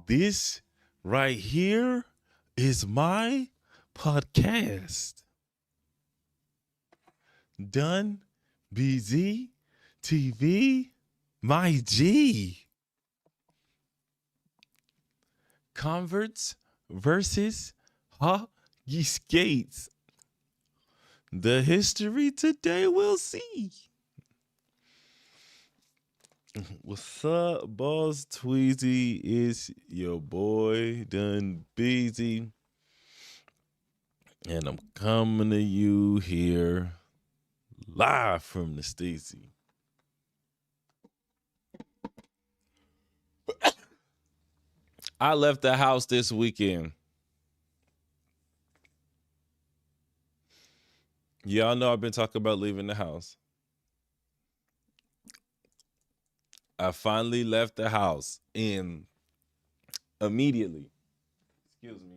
This right here is my podcast. Done BZ TV, my G. Converts versus hockey skates. The history today we'll see. What's up, boss? Tweezy is your boy, Done Beezy. And I'm coming to you here live from the Stacy. I left the house this weekend. Y'all know I've been talking about leaving the house. I finally left the house and immediately, excuse me,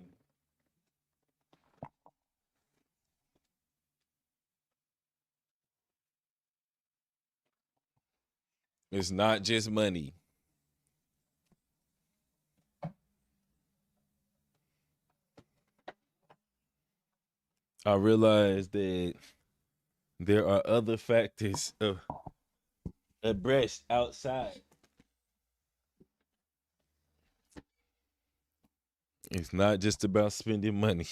it's not just money. I realized that there are other factors of abreast outside. It's not just about spending money.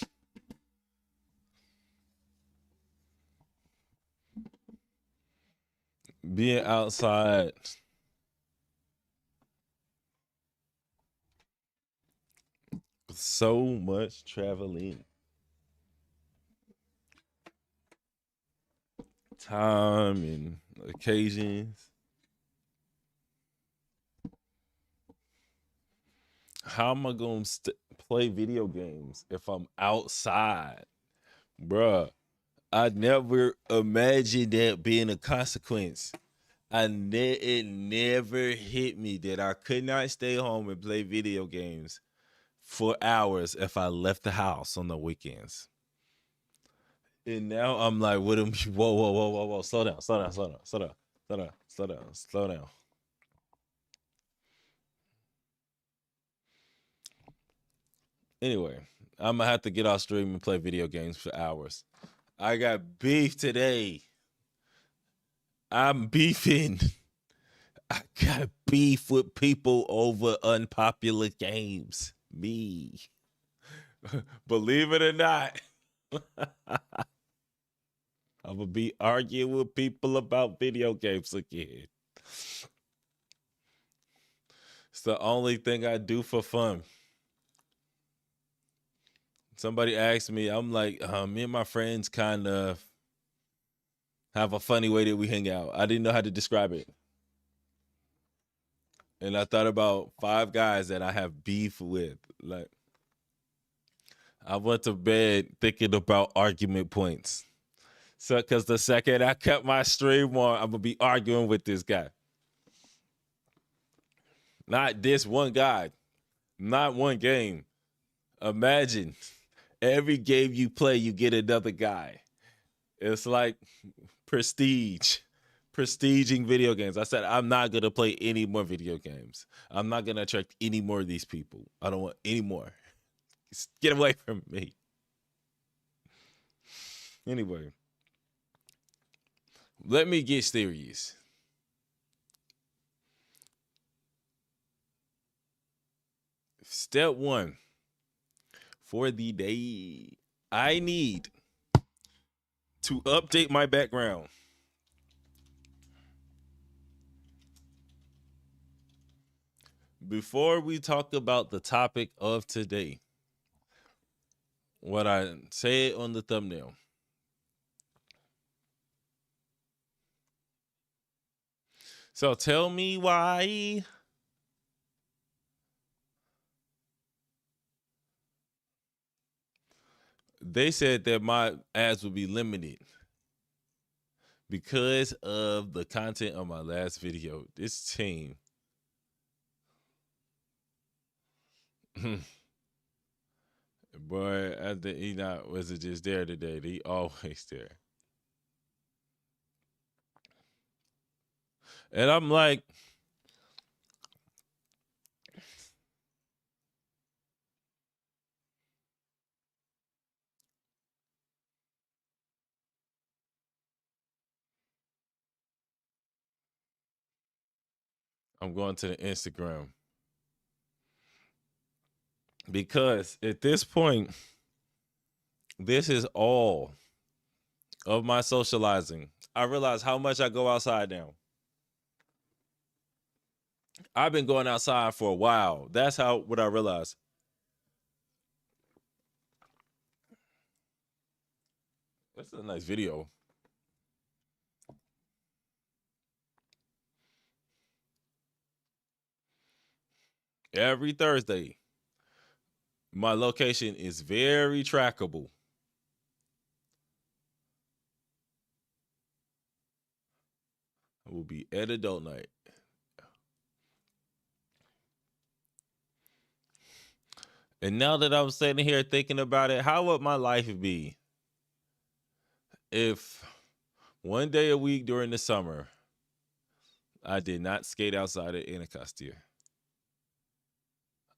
Being outside, so much traveling, time and occasions. How am I going to play video games if I'm outside? Bruh, I never imagined that being a consequence. It never hit me that I could not stay home and play video games for hours if I left the house on the weekends. And now I'm like, what am whoa, whoa, whoa, whoa, whoa, slow down, slow down, slow down, slow down, slow down, slow down, slow down. Anyway, I'm gonna have to get off stream and play video games for hours. I got beef today. I'm beefing. I got beef with people over unpopular games. Me. Believe it or not. I'm gonna be arguing with people about video games again. It's the only thing I do for fun. Somebody asked me, I'm like, me and my friends kind of have a funny way that we hang out. I didn't know how to describe it. And I thought about 5 guys that I have beef with. Like, I went to bed thinking about argument points. So, because the second I cut my stream on, I'm going to be arguing with this guy. Not this one guy, not one game. Imagine every game you play, you get another guy. It's like prestiging video games. I said, I'm not going to play any more video games. I'm not going to attract any more of these people. I don't want any more. Get away from me. Anyway, let me get serious. Step 1 for the day, I need to update my background. Before we talk about the topic of today, what I said on the thumbnail. So tell me why they said that my ads would be limited because of the content of my last video. This team. Boy, I think he not wasn't just there today. He always there. And I'm like, I'm going to the Instagram because at this point, this is all of my socializing. I realize how much I go outside now. I've been going outside for a while. That's what I realized. That's a nice video. Every Thursday, my location is very trackable. It will be at adult night. And now that I'm sitting here thinking about it, how would my life be if one day a week during the summer I did not skate outside of Anacostia?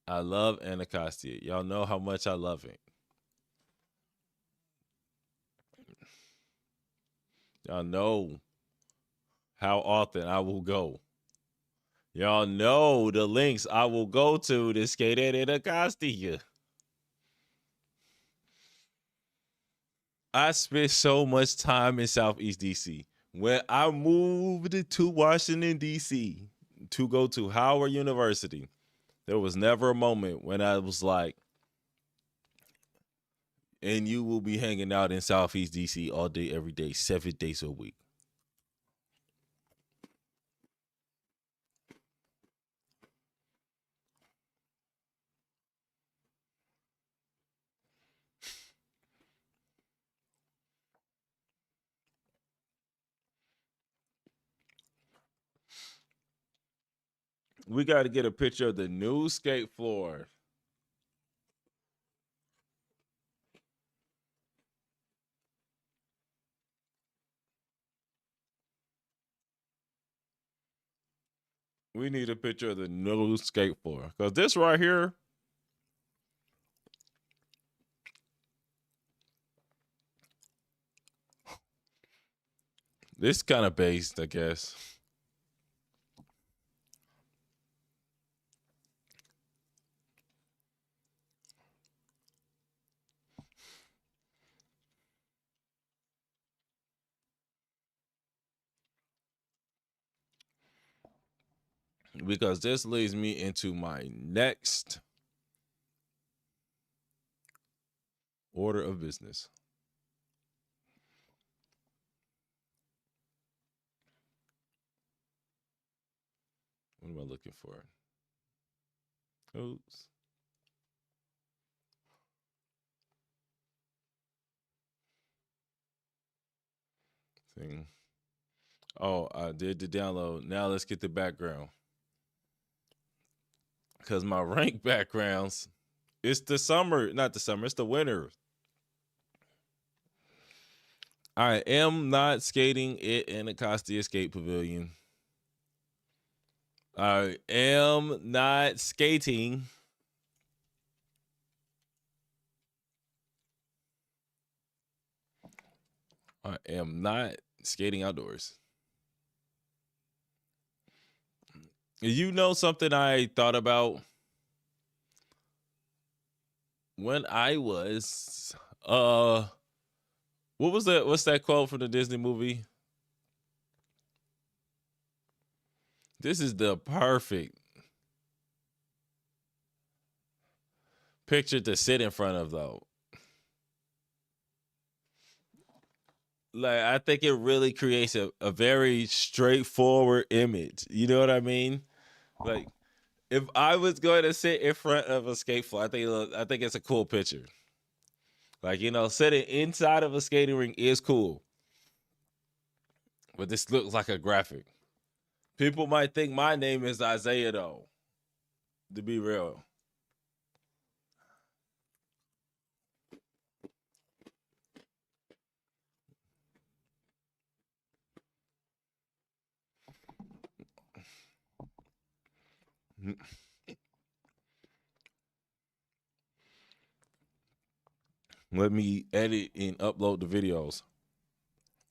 I love Anacostia. Y'all know how much I love it. Y'all know how often I will go. Y'all know the links I will go to skate at Anacostia. I spent so much time in Southeast DC. When I moved to Washington, D.C. to go to Howard University, there was never a moment when I was like, and you will be hanging out in Southeast DC all day, every day, 7 days a week. We got to get a picture of the new skate floor. We need a picture of the new skate floor. Because this right here, this kind of based, I guess. Because this leads me into my next order of business. What am I looking for? Oops. Thing. Oh, I did the download. Now let's get the background. Because my rank backgrounds, it's the summer, not the summer, it's the winter. I am not skating at Anacostia Skate Pavilion. I am not skating. I am not skating outdoors. You know something I thought about when I was what's that quote from the Disney movie? This is the perfect picture to sit in front of though. Like I think it really creates a very straightforward image. You know what I mean? Like if I was going to sit in front of a skate floor, I think it's a cool picture. Like, sitting inside of a skating rink is cool. But this looks like a graphic. People might think my name is Isaiah though. To be real. Let me edit and upload the videos.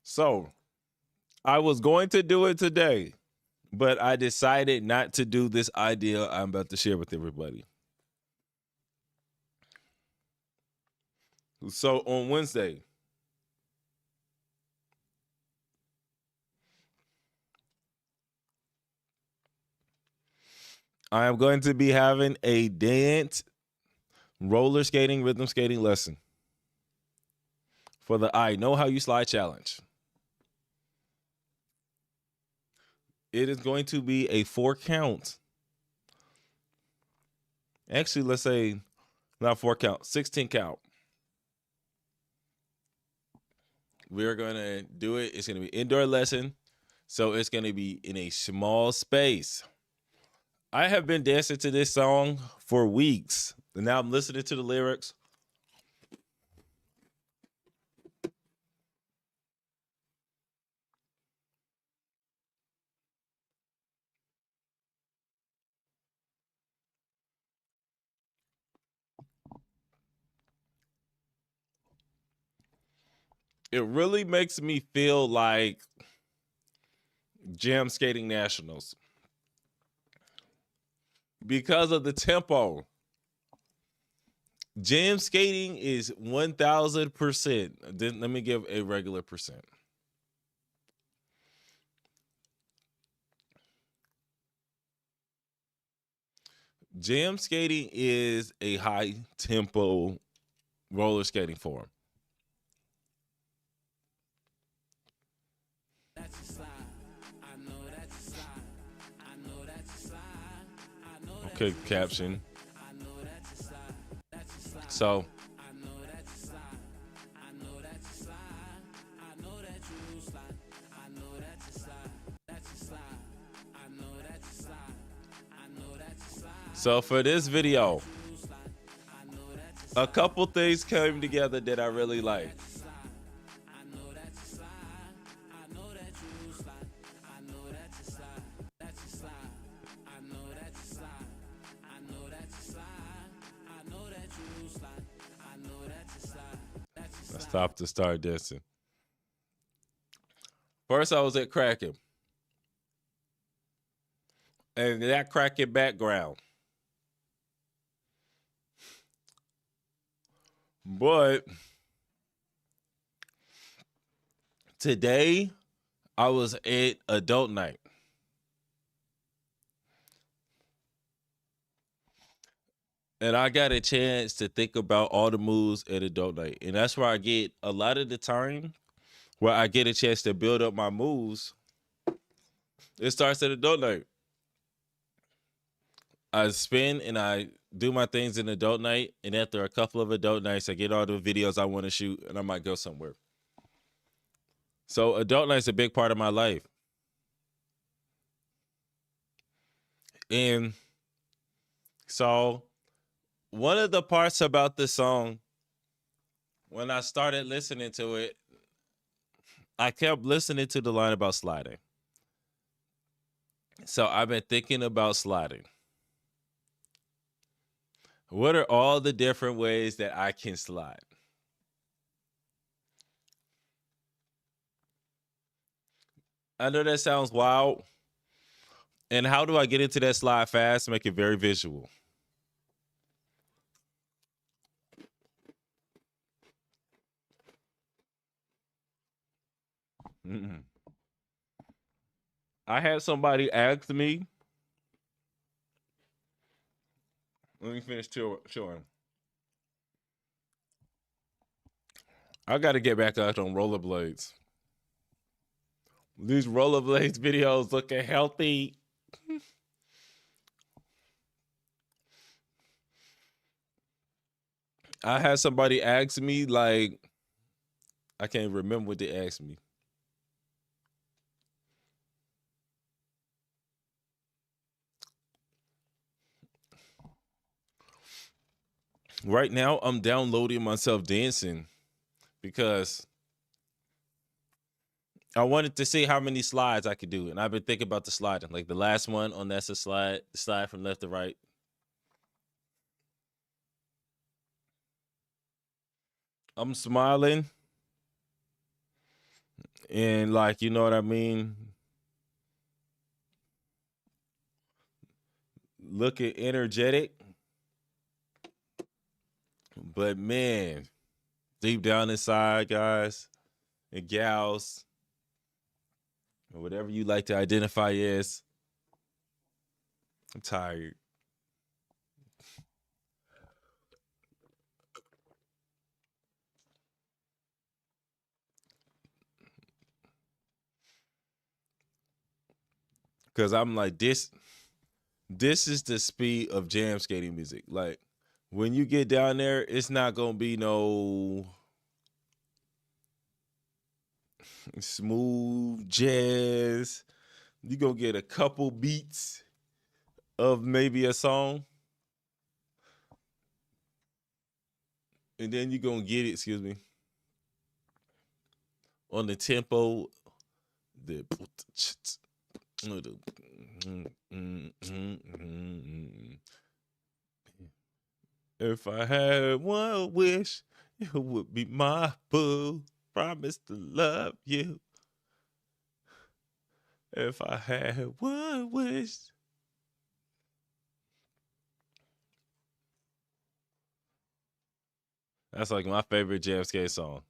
So I was going to do it today, but I decided not to do this idea I'm about to share with everybody. So on Wednesday, I am going to be having a dance, roller skating, rhythm skating lesson for the I Know How You Slide challenge. It is going to be a 4 count. Actually, let's say not 4 count, 16 count. We're going to do it. It's going to be indoor lesson. So it's going to be in a small space. I have been dancing to this song for weeks. And now I'm listening to the lyrics. It really makes me feel like Jam Skating Nationals because of the tempo. Jam skating is 1000%. Then let me give a regular percent. Jam skating is a high tempo roller skating form. Okay, caption. So for this video, a couple things came together that I really like. I stopped to start dancing. First, I was at Kraken. And that Kraken background. But today, I was at adult night. And I got a chance to think about all the moves at adult night. And that's where I get a lot of the time where I get a chance to build up my moves. It starts at adult night. I spin and I do my things in adult night. And after a couple of adult nights, I get all the videos I want to shoot and I might go somewhere. So adult night is a big part of my life. And so one of the parts about the song, when I started listening to it, I kept listening to the line about sliding. So I've been thinking about sliding. What are all the different ways that I can slide? I know that sounds wild. And how do I get into that slide fast? Make it very visual. Mm-mm. I had somebody ask me. Let me finish showing. I got to get back out on rollerblades. These rollerblades videos looking healthy. I had somebody ask me, like, I can't remember what they asked me. Right now, I'm downloading myself dancing because I wanted to see how many slides I could do. And I've been thinking about the sliding. Like the last one on that's a slide from left to right. I'm smiling. And like, you know what I mean? looking energetic. But man, deep down inside, guys and gals, or whatever you like to identify as, I'm tired. Cause I'm like, this is the speed of jam skating music. Like when you get down there, it's not gonna be no smooth jazz. You gonna get a couple beats of maybe a song, and then you gonna get it, excuse me, on the tempo. The if I had one wish, it would be my boo. Promise to love you. If I had one wish. That's like my favorite jam skate song.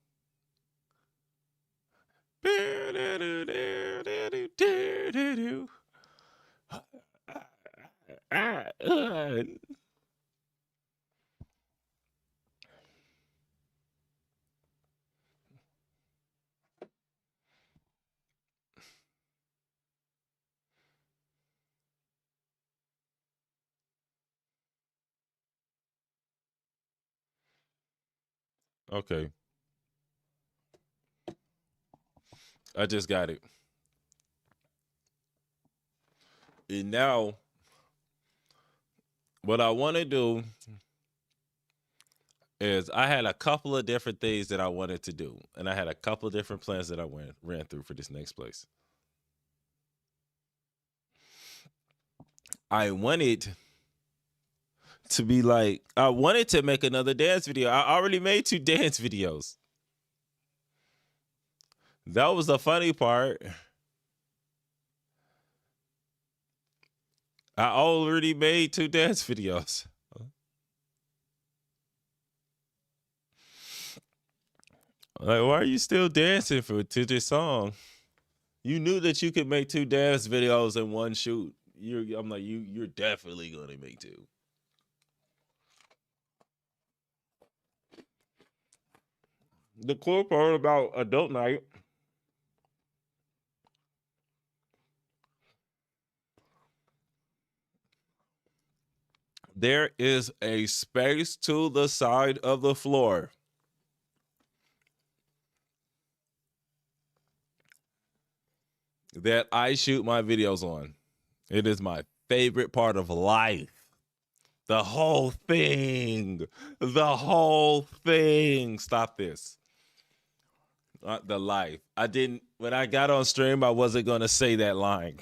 Okay. I just got it. And now, what I want to do is I had a couple of different things that I wanted to do. And I had a couple of different plans that I ran through for this next place. I wanted to be like, I wanted to make another dance video. I already made 2 dance videos. That was the funny part. I already made 2 dance videos. Like, why are you still dancing to this song? You knew that you could make 2 dance videos in one shoot. I'm like, you're definitely gonna make 2. The cool part about Adult Night, there is a space to the side of the floor that I shoot my videos on. It is my favorite part of life. The whole thing. The whole thing. Stop this. The life. When I got on stream, I wasn't going to say that line.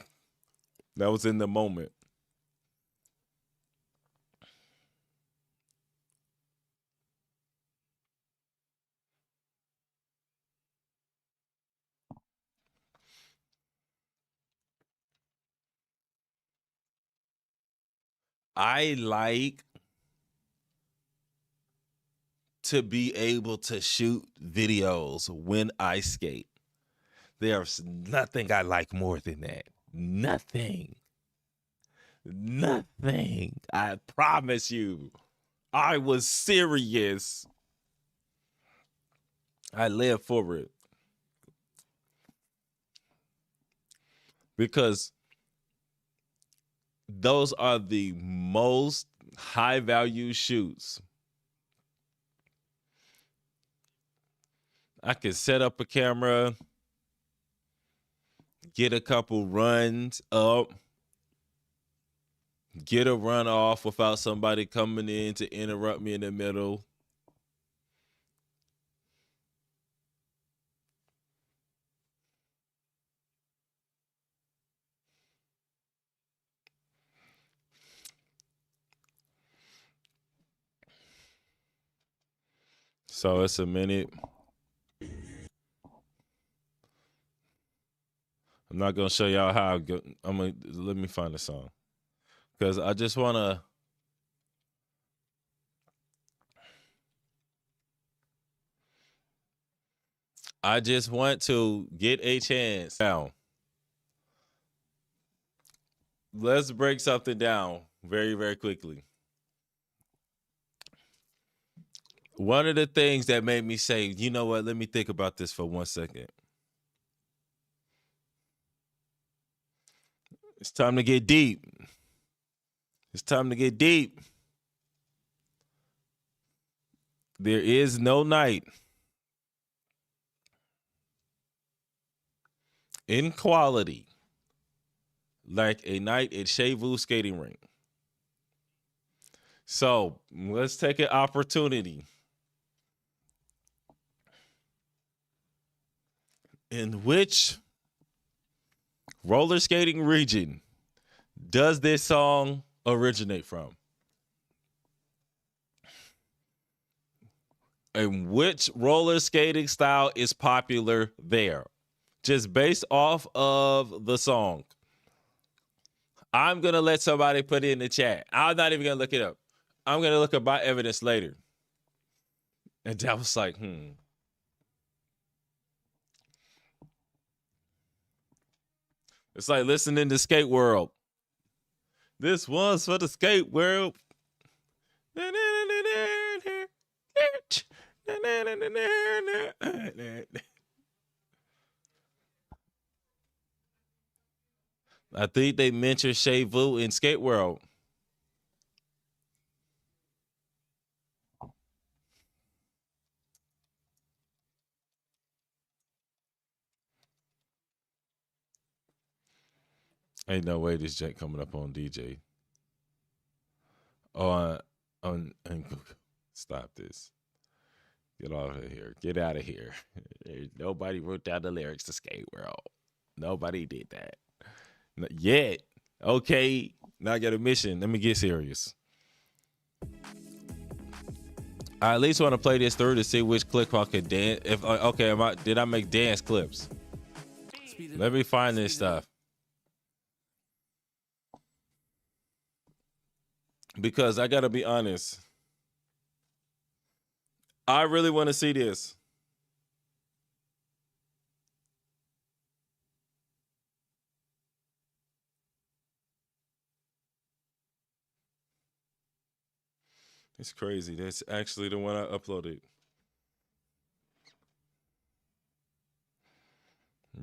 That was in the moment. I like to be able to shoot videos when I skate. There's nothing I like more than that. Nothing. Nothing. I promise you. I was serious. I live for it. Because those are the most high value shoots. I can set up a camera, get a couple runs up, get a run off without somebody coming in to interrupt me in the middle. So it's a minute. I'm not gonna show y'all how I go. Let me find a song. because I just want to get a chance. Now, let's break something down very, very quickly. One of the things that made me say, you know what, let me think about this for 1 second. It's time to get deep. It's time to get deep. There is no night in quality like a night at Shea Vu skating rink. So let's take an opportunity. In which roller skating region does this song originate from? And which roller skating style is popular there? Just based off of the song. I'm going to let somebody put it in the chat. I'm not even going to look it up. I'm going to look up my evidence later. And I was like, It's like listening to Skate World. This one's for the Skate World. I think they mentioned Shea Vu in Skate World. Ain't no way this jet coming up on DJ. Stop this. Get out of here. Get out of here. Nobody wrote down the lyrics to Skate World. Nobody did that. Not yet. Okay. Now I got a mission. Let me get serious. I at least want to play this through to see which clip I could dance. If okay, did I make dance clips? Let me find this stuff. Because I gotta be honest. I really want to see this. It's crazy. That's actually the one I uploaded.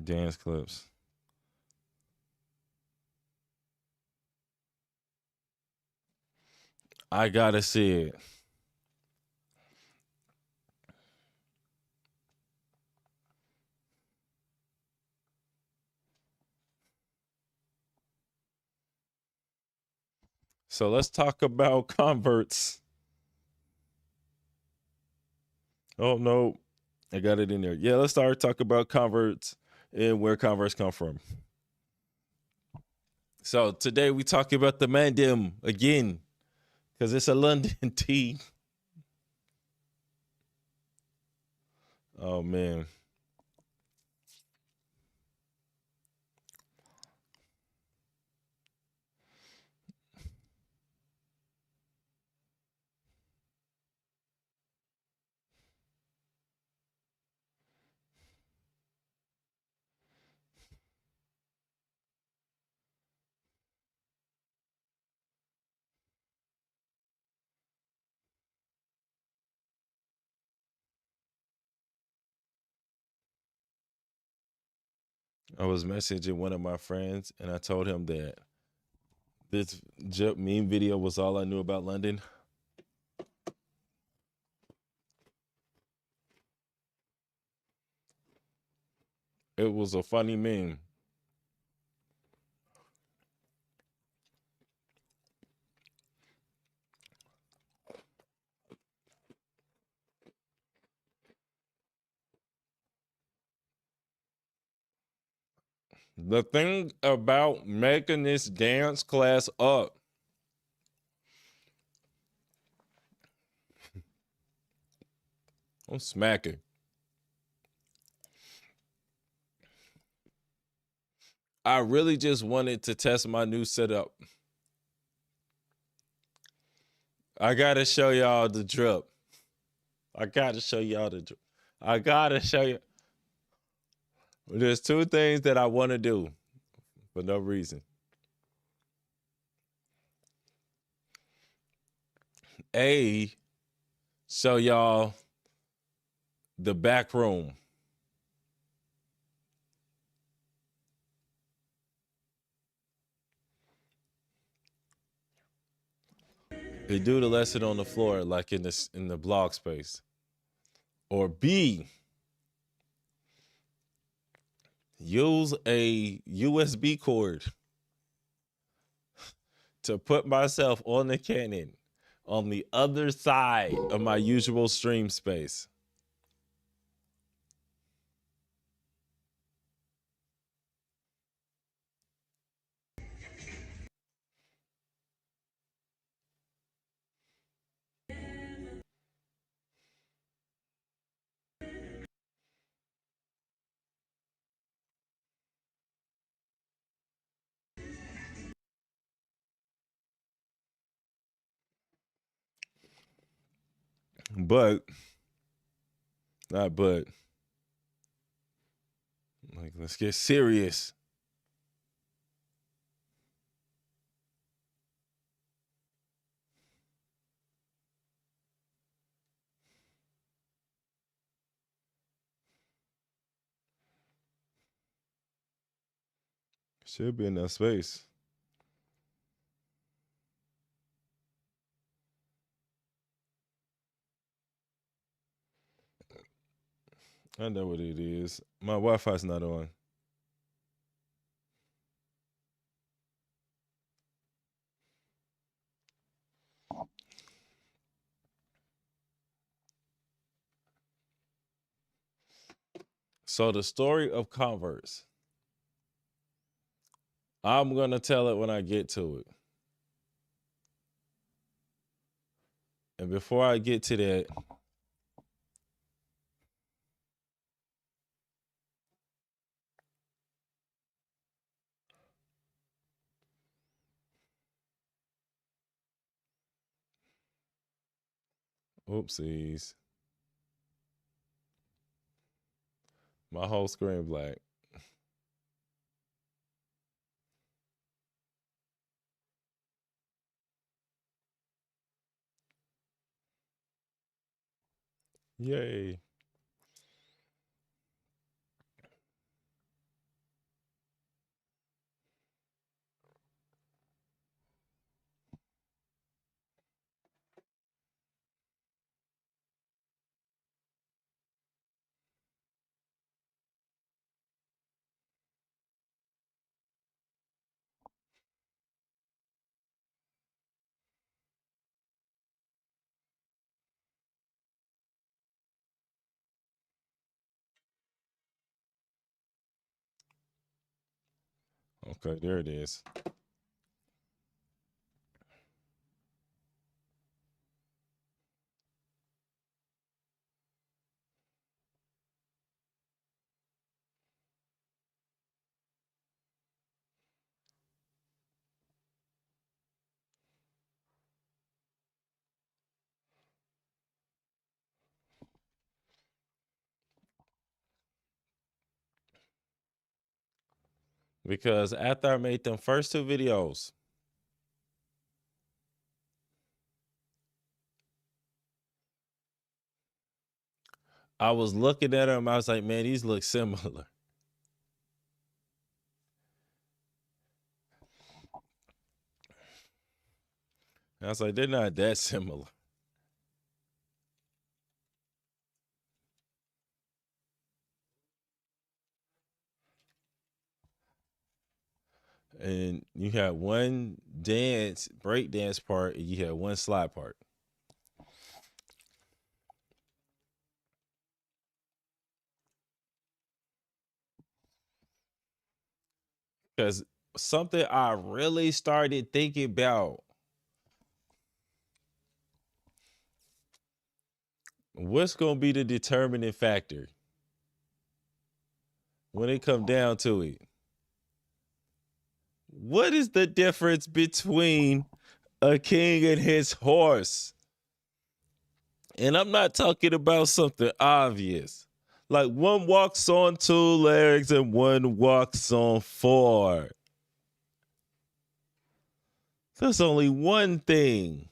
Dance clips. I gotta see it. So let's talk about converts. Oh no, I got it in there. Yeah, let's start talking about converts and where converts come from. So today we talking about the Mandem again, because it's a London tea. Oh man. I was messaging one of my friends and I told him that this meme video was all I knew about London. It was a funny meme. The thing about making this dance class up, I'm smacking. I really just wanted to test my new setup. I gotta show y'all the drip. I gotta show y'all the drip. I gotta show you. There's two things that I want to do for no reason. A, show y'all the back room. They do the lesson on the floor, like in the blog space. Or B, use a USB cord to put myself on the cannon on the other side of my usual stream space. But, not but, like, let's get serious. Should be enough space. I know what it is. My Wi-Fi's not on. So the story of Converse. I'm gonna tell it when I get to it. And before I get to that, oopsies. My whole screen black. Yay. Okay, there it is. Because after I made them first two videos, I was looking at them. I was like, man, these look similar. And I was like, they're not that similar. And you had one break dance part, and you had one slide part. Because something I really started thinking about, what's going to be the determining factor when it come down to it? What is the difference between a king and his horse. And I'm not talking about something obvious. Like one walks on two legs and one walks on four. That's only one thing.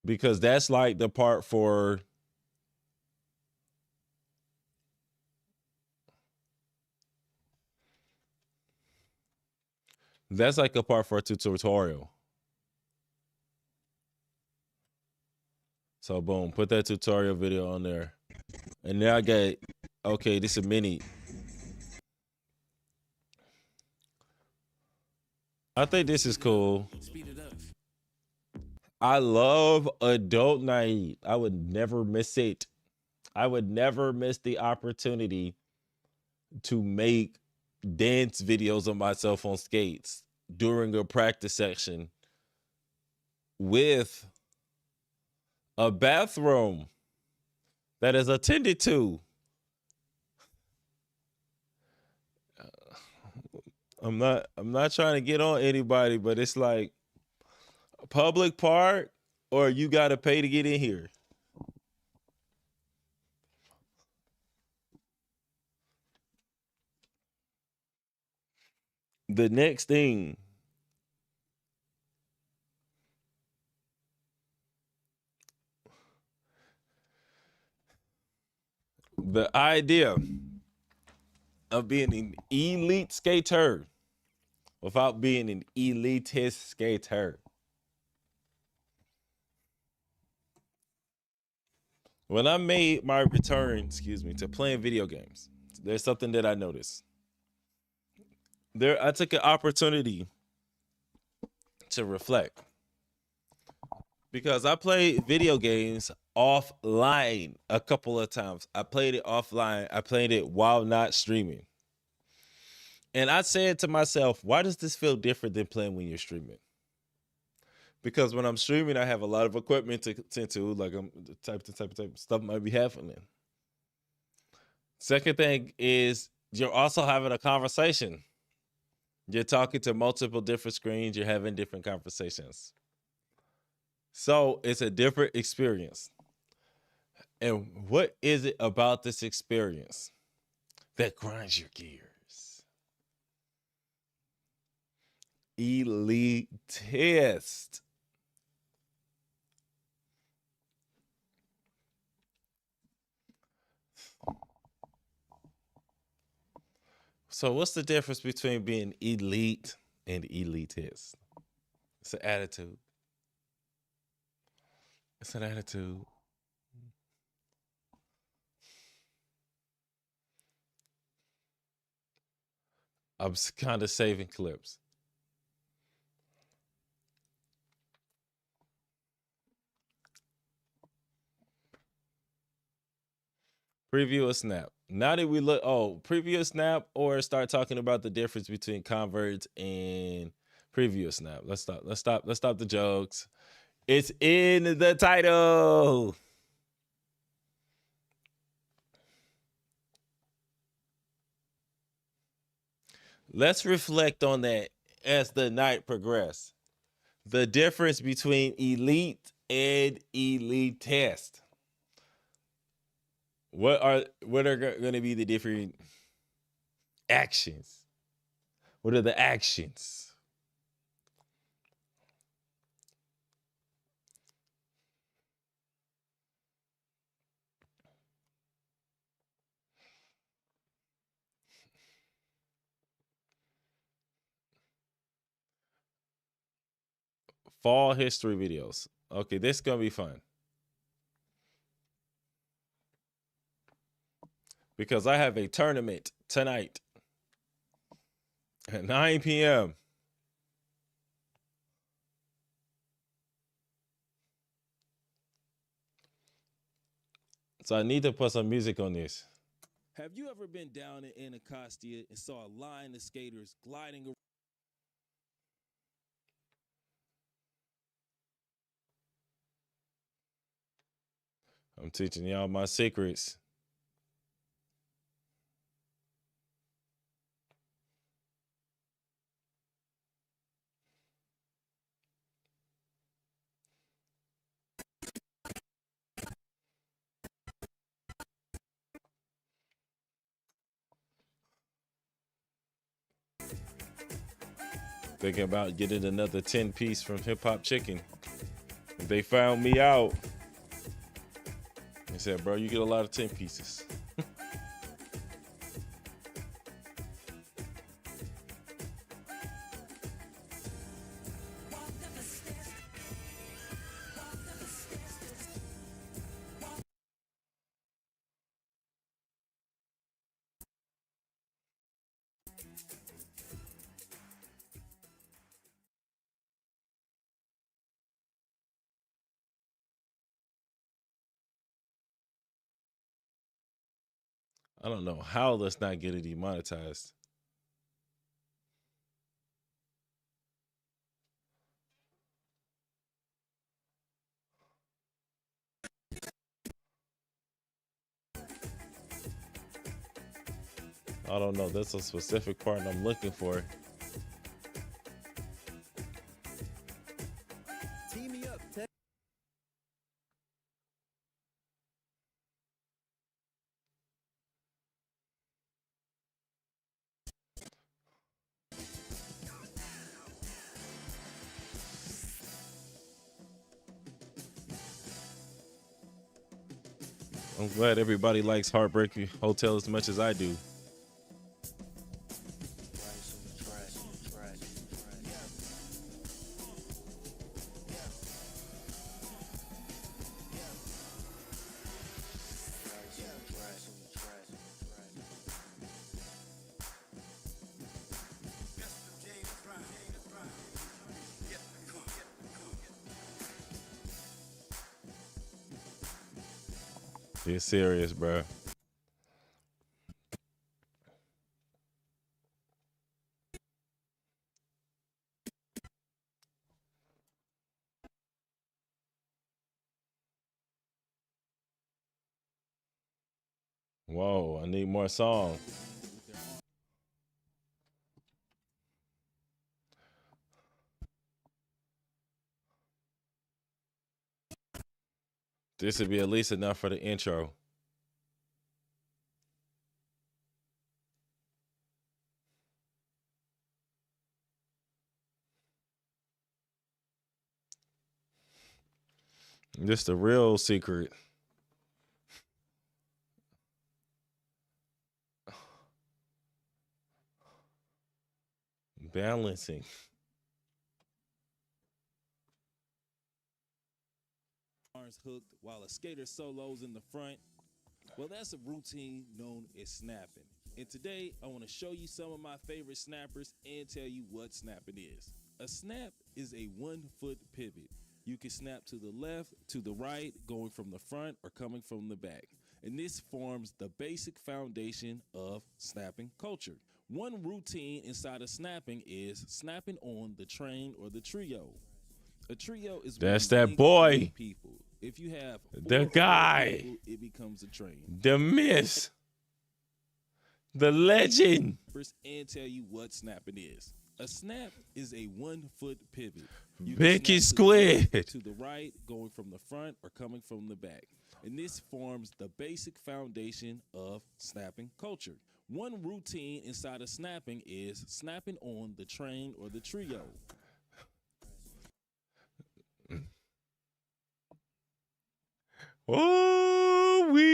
Because that's like the part for that's like a part for a tutorial. So boom, put that tutorial video on there. And now I got okay, this is a mini. I think this is cool. I love adult night. I would never miss it. I would never miss the opportunity to make dance videos of myself on skates during a practice section with a bathroom that is attended to. I'm not trying to get on anybody, but it's like a public park or you got to pay to get in here. The next thing, the idea of being an elite skater without being an elitist skater. When I made my return, to playing video games, there's something that I noticed. I took an opportunity to reflect because I played video games offline a couple of times. I played it offline. I played it while not streaming. And I said to myself, why does this feel different than playing when you're streaming? Because when I'm streaming, I have a lot of equipment to tend to, like the type of stuff might be happening. Second thing is you're also having a conversation. You're talking to multiple different screens. You're having different conversations. So it's a different experience. And what is it about this experience that grinds your gears? Elitist. So what's the difference between being elite and elitist? It's an attitude. It's an attitude. I'm kind of saving clips. Preview a snap. Now that we look, preview a snap or start talking about the difference between converts and preview a snap. Let's stop the jokes. It's in the title. Let's reflect on that as the night progresses. The difference between elite and elitist. What are going to be the different actions? What are the actions? Fall history videos. Okay, this is going to be fun. Because I have a tournament tonight at 9 p.m. So I need to put some music on this. Have you ever been down in Anacostia and saw a line of skaters gliding around? I'm teaching y'all my secrets. Thinking about getting another 10-piece from Hip Hop Chicken. They found me out. They said, bro, you get a lot of 10 pieces. I don't know how let's not get it demonetized. I don't know. That's a specific part I'm looking for. Team me up, Ted. I'm glad everybody likes Heartbreak Hotel as much as I do. It's serious, bro. Whoa, I need more songs. This would be at least enough for the intro. This the real secret. Balancing. Hooked while a skater solos in the front. Well, that's a routine known as snapping. And today, I want to show you some of my favorite snappers and tell you what snapping is. A snap is a 1-foot pivot. You can snap to the left, to the right, going from the front or coming from the back. And this forms the basic foundation of snapping culture. One routine inside of snapping is snapping on the train or the trio. A trio is That's that boy. People. If you have the guy, people, it becomes a train. The miss, the legend. And tell you what snapping is. A snap is a 1-foot pivot. Vicky Squid. To the right, going from the front or coming from the back. And this forms the basic foundation of snapping culture. One routine inside of snapping is snapping on the train or the trio. Oh, we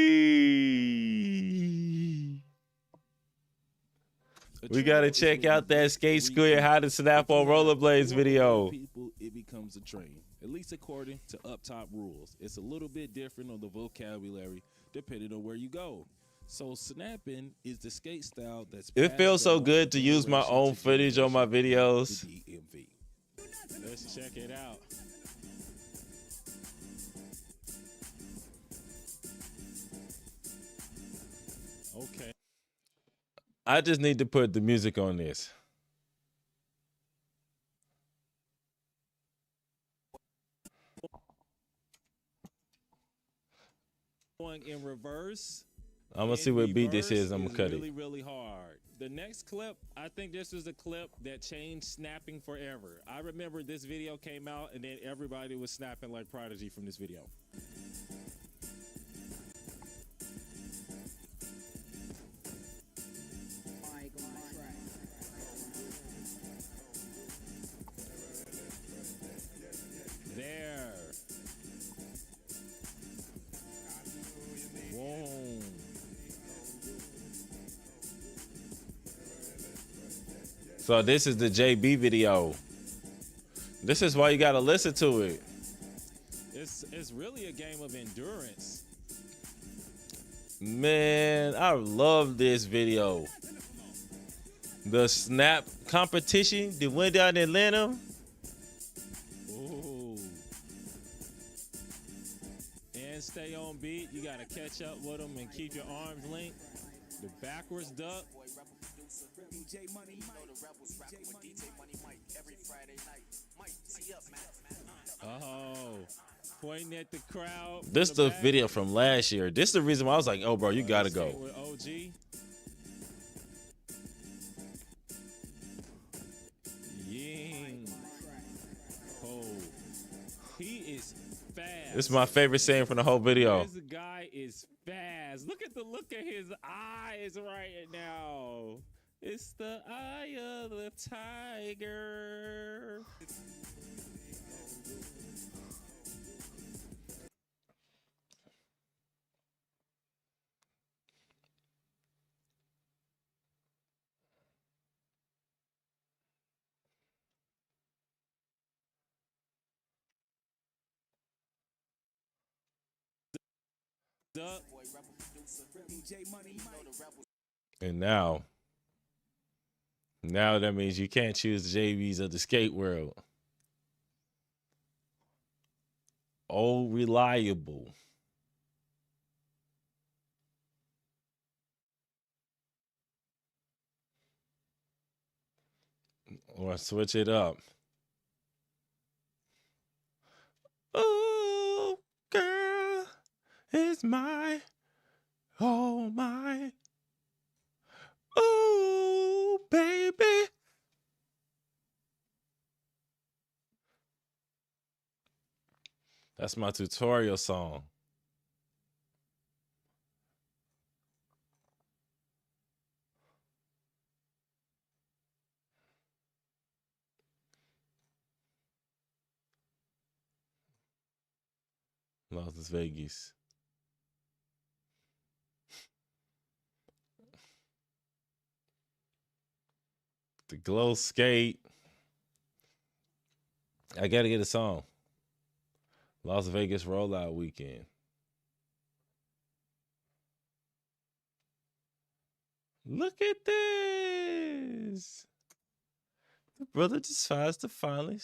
gotta check out that Skate Squid How to Snap on Rollerblades video. People, it becomes a train, at least according to up top rules. It's a little bit different on the vocabulary depending on where you go. So snapping is the skate style that's. It feels so good to use my own footage on my videos. Let's check it out. Okay. I just need to put the music on this. Going in reverse. I'm gonna see what beat this is. I'm gonna cut really, it. Really hard. The next clip, I think this was the clip that changed snapping forever. I remember this video came out and then everybody was snapping like Prodigy from this video. So this is the JB video. This is why you gotta listen to it. It's really a game of endurance. Man, I love this video. The snap competition that went down in Atlanta. Ooh. And stay on beat. You gotta catch up with them and keep your arms linked. The backwards duck. Oh, pointing at the crowd. This the the back. video from last year. This is the reason why I was like, oh, bro, you gotta go. With OG. Ying. Oh, he is fast. This is my favorite saying from the whole video. This guy is fast. Look at the look of his eyes right now. It's the eye of the tiger. And now that means you can't choose the JVs of the skate world. Oh, reliable. Or switch it up. Oh, girl, it's my, oh my. Oh, baby. That's my tutorial song. Las Vegas. The glow skate. I gotta get a song. Las Vegas rollout weekend. Look at this. The brother decides to finally.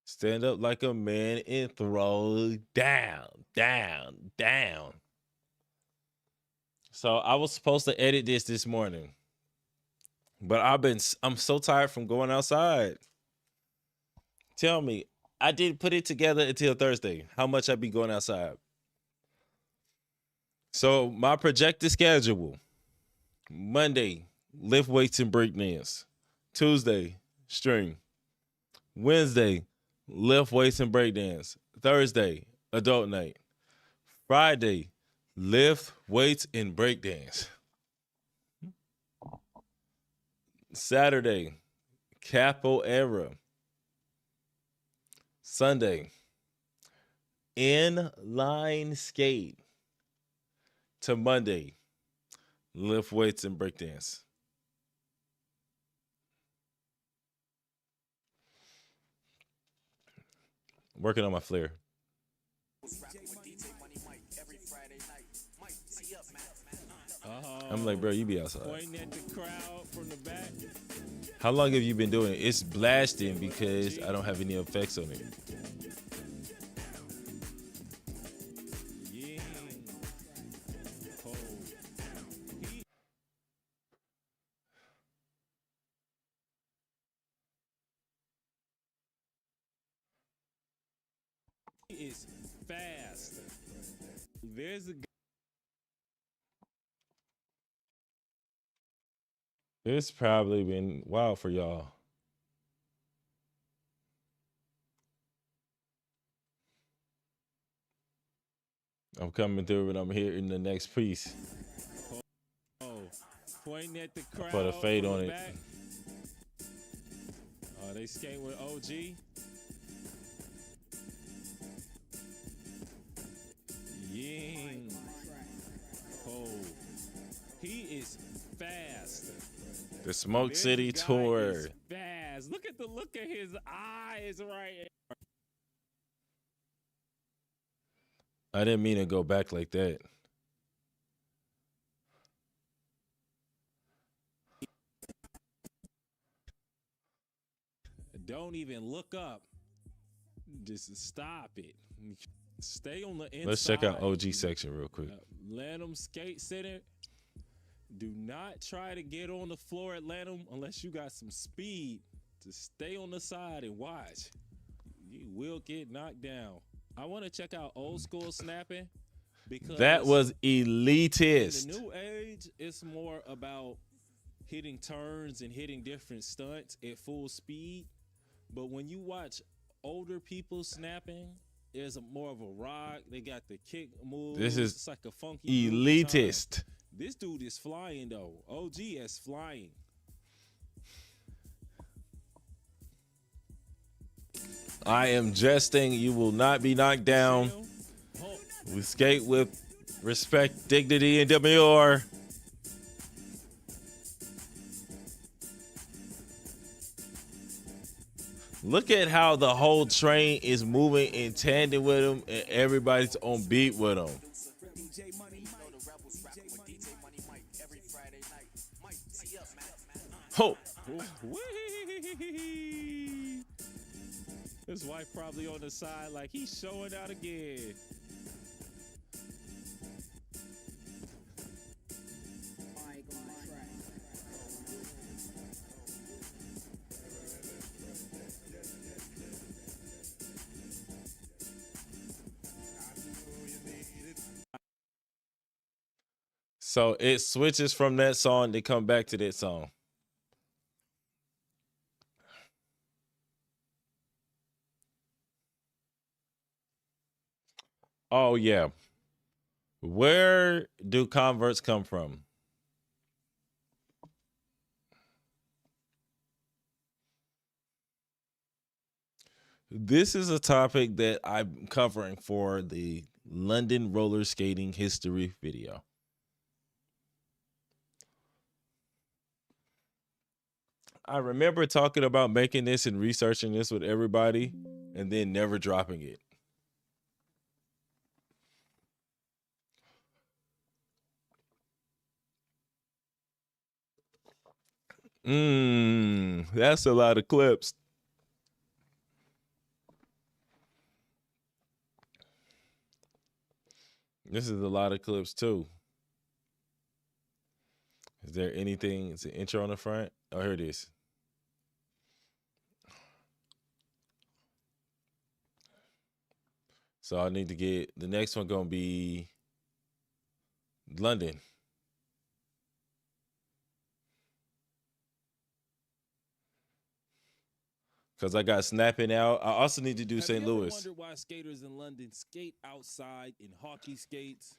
Stand up like a man and throw down, down, down. So I was supposed to edit this morning, but I'm so tired from going outside. Tell me, I didn't put it together until Thursday. How much I be going outside? So my projected schedule: Monday, lift weights and break dance. Tuesday, string. Wednesday, lift weights and break dance. Thursday, adult night. Friday, lift weights and break dance. Saturday, capoeira. Sunday, inline skate. To Monday, lift weights and break dance. Working on my flair. I'm like, bro, you be outside. Pointing at the crowd from the back. How long have you been doing it? It's blasting because I don't have any effects on it. He is fast. There's a It's probably been wild for y'all. I'm coming through and I'm here in the next piece. pointing at the crowd put a fade from on the it. back. Oh, they skate with OG. Ying. Oh, he is fast. The Smoke This City guy tour. is fast. Look at the look of his eyes right. I didn't mean to go back like that. Don't even look up. Just stop it. Stay on the inside. Let's check out OG section real quick. Let them skate center. Do not try to get on the floor at Lanham unless you got some speed. Just stay on the side and watch. You will get knocked down. I want to check out old school snapping because That was in elitist. the new age, it's more about hitting turns and hitting different stunts at full speed. But when you watch older people snapping, there's more of a rock. They got the kick moves. This is it's like a funky groove time. elitist. This dude is flying though. OG is flying. I am jesting. You will not be knocked down. Oh, We skate with respect, dignity, and demure. Look at how the whole train is moving in tandem with him, and everybody's on beat with him. Ho! wee. His wife probably on the side like he's showing out again. So it switches from that song to come back to that song. Oh, yeah. Where do converts come from? This is a topic that I'm covering for the London roller skating history video. I remember talking about making this and researching this with everybody and then never dropping it. That's a lot of clips. This is a lot of clips too. Is there anything? It's an intro on the front. Oh, here it is. So I need to get the next one gonna be London. Because I got snapping out. I also need to do St. Louis. Have you ever wondered why skaters in London skate outside in hockey skates?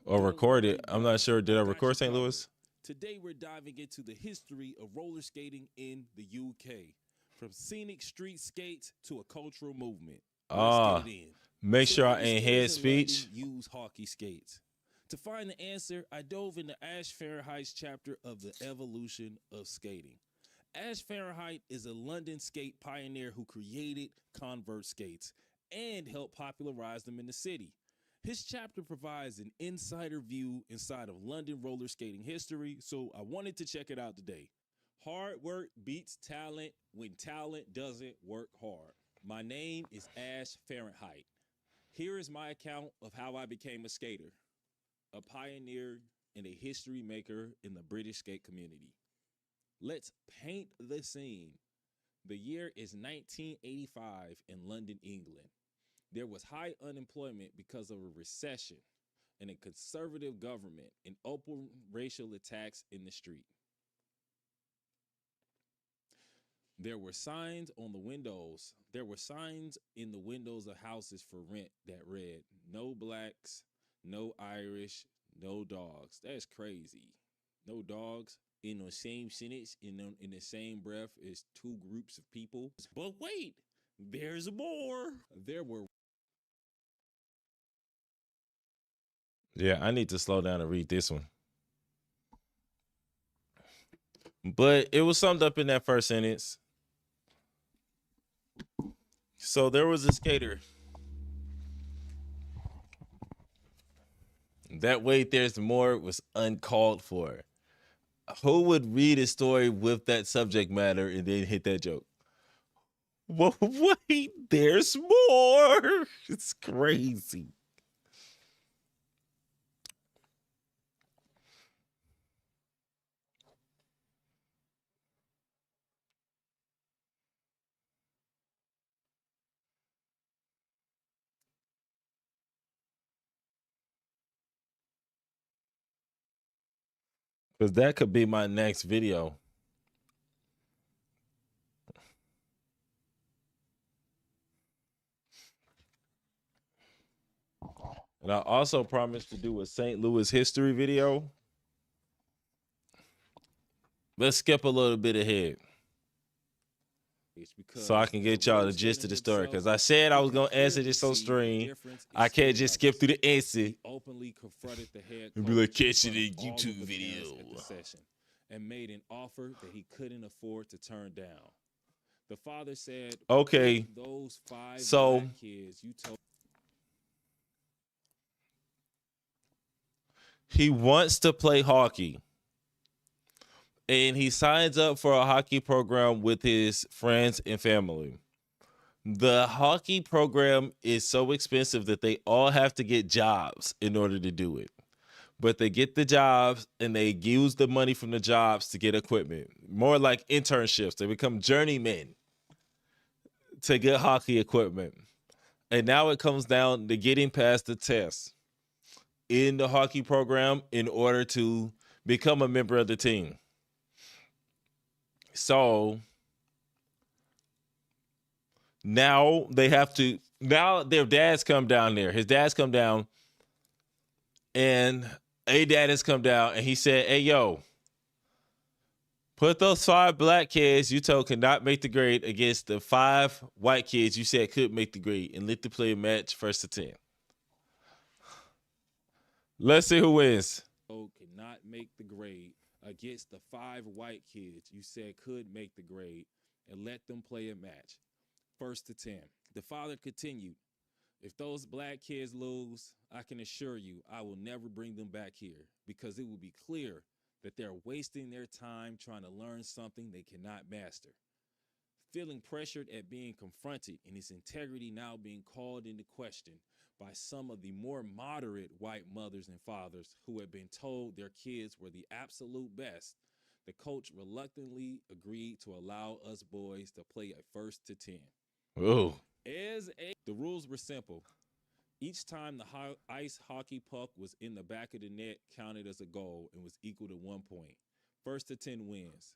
Or record it. I'm not sure. Did I record St. Louis? Today we're diving into the history of roller skating in the UK. From scenic street skates to a cultural movement. Make sure I ain't head speech. Use hockey skates. To find the answer, I dove into Ash Fahrenheit's chapter of the evolution of skating. Ash Fahrenheit is a London skate pioneer who created convert skates and helped popularize them in the city. His chapter provides an insider view inside of London roller skating history, so I wanted to check it out today. Hard work beats talent when talent doesn't work hard. My name is Ash Fahrenheit. Here is my account of how I became a skater, a pioneer and a history maker in the British skate community. Let's paint the scene. The year is 1985 in London, England. There was high unemployment because of a recession and a conservative government and open racial attacks in the street. There were signs on the windows. There were signs in the windows of houses for rent that read, "No blacks, no Irish, no dogs." That's crazy. No dogs in the same sentence, in the same breath as two groups of people. But wait, there's more. There were Yeah, I need to slow down and read this one. But it was summed up in that first sentence. So there was a skater. That wait, there's more was uncalled for. Who would read a story with that subject matter and then hit that joke? Well, wait, there's more. It's crazy. Because that could be my next video. And I also promised to do a St. Louis history video. Let's skip a little bit ahead so I can get y'all the gist of the story. Because I said I was going to answer this on stream. I can't just skip through the answer openly confronted the head and be like, coach in catch it front in of all of YouTube the video. parents at the session and made an offer that he couldn't afford to turn down. The father said, Okay, "Pick those 5 so black kids you told." He wants to play hockey. And he signs up for a hockey program with his friends and family. The hockey program is so expensive that they all have to get jobs in order to do it. But they get the jobs and they use the money from the jobs to get equipment. More like internships. They become journeymen to get hockey equipment. And now it comes down to getting past the test in the hockey program in order to become a member of the team. So now they have to, now their dads come down there. His dads come down and a dad has come down and he said, hey, yo, put those 5 black kids you told could not make the grade against the 5 white kids you said could make the grade and let them play a match 1st to 10. Let's see who wins. Could not make the grade against the 5 white kids you said could make the grade and let them play a match 1st to 10. The father continued, if those black kids lose, I can assure you I will never bring them back here because it will be clear that they're wasting their time trying to learn something they cannot master. Feeling pressured at being confronted and his integrity now being called into question by some of the more moderate white mothers and fathers who had been told their kids were the absolute best, the coach reluctantly agreed to allow us boys to play a 1st to 10. Oh. The rules were simple. Each time the ice hockey puck was in the back of the net counted as a goal and was equal to 1 point. 1st to 10 wins.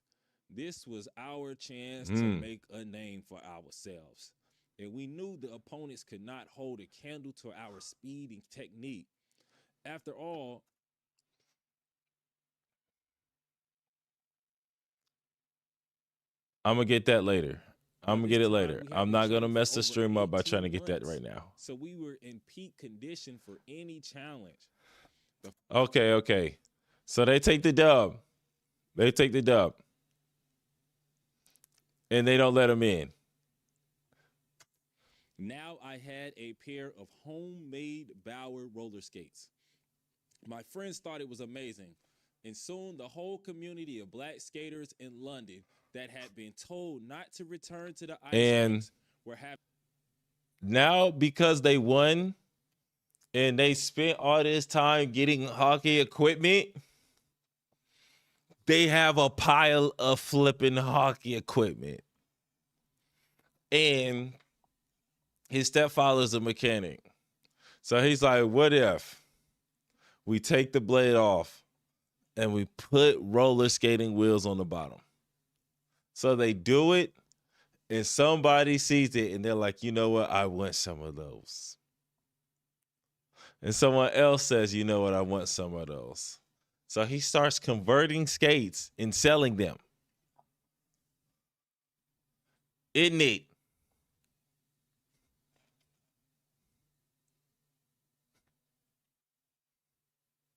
This was our chance to make a name for ourselves. And we knew the opponents could not hold a candle to our speed and technique. After all, I'm going to get that later. I'm going to get it later. I'm not going to mess the over stream up by 18 trying to get that months. right now. So we were in peak condition for any challenge. Okay. So they take the dub. And they don't let them in. Now I had a pair of homemade Bauer roller skates. My friends thought it was amazing. And soon the whole community of black skaters in London that had been told not to return to the ice rinks were happy. Now, because they won and they spent all this time getting hockey equipment, they have a pile of flipping hockey equipment. And his stepfather's a mechanic. So he's like, what if we take the blade off and we put roller skating wheels on the bottom? So they do it, and somebody sees it, and they're like, you know what? I want some of those. And someone else says, you know what? I want some of those. So he starts converting skates and selling them. Isn't it?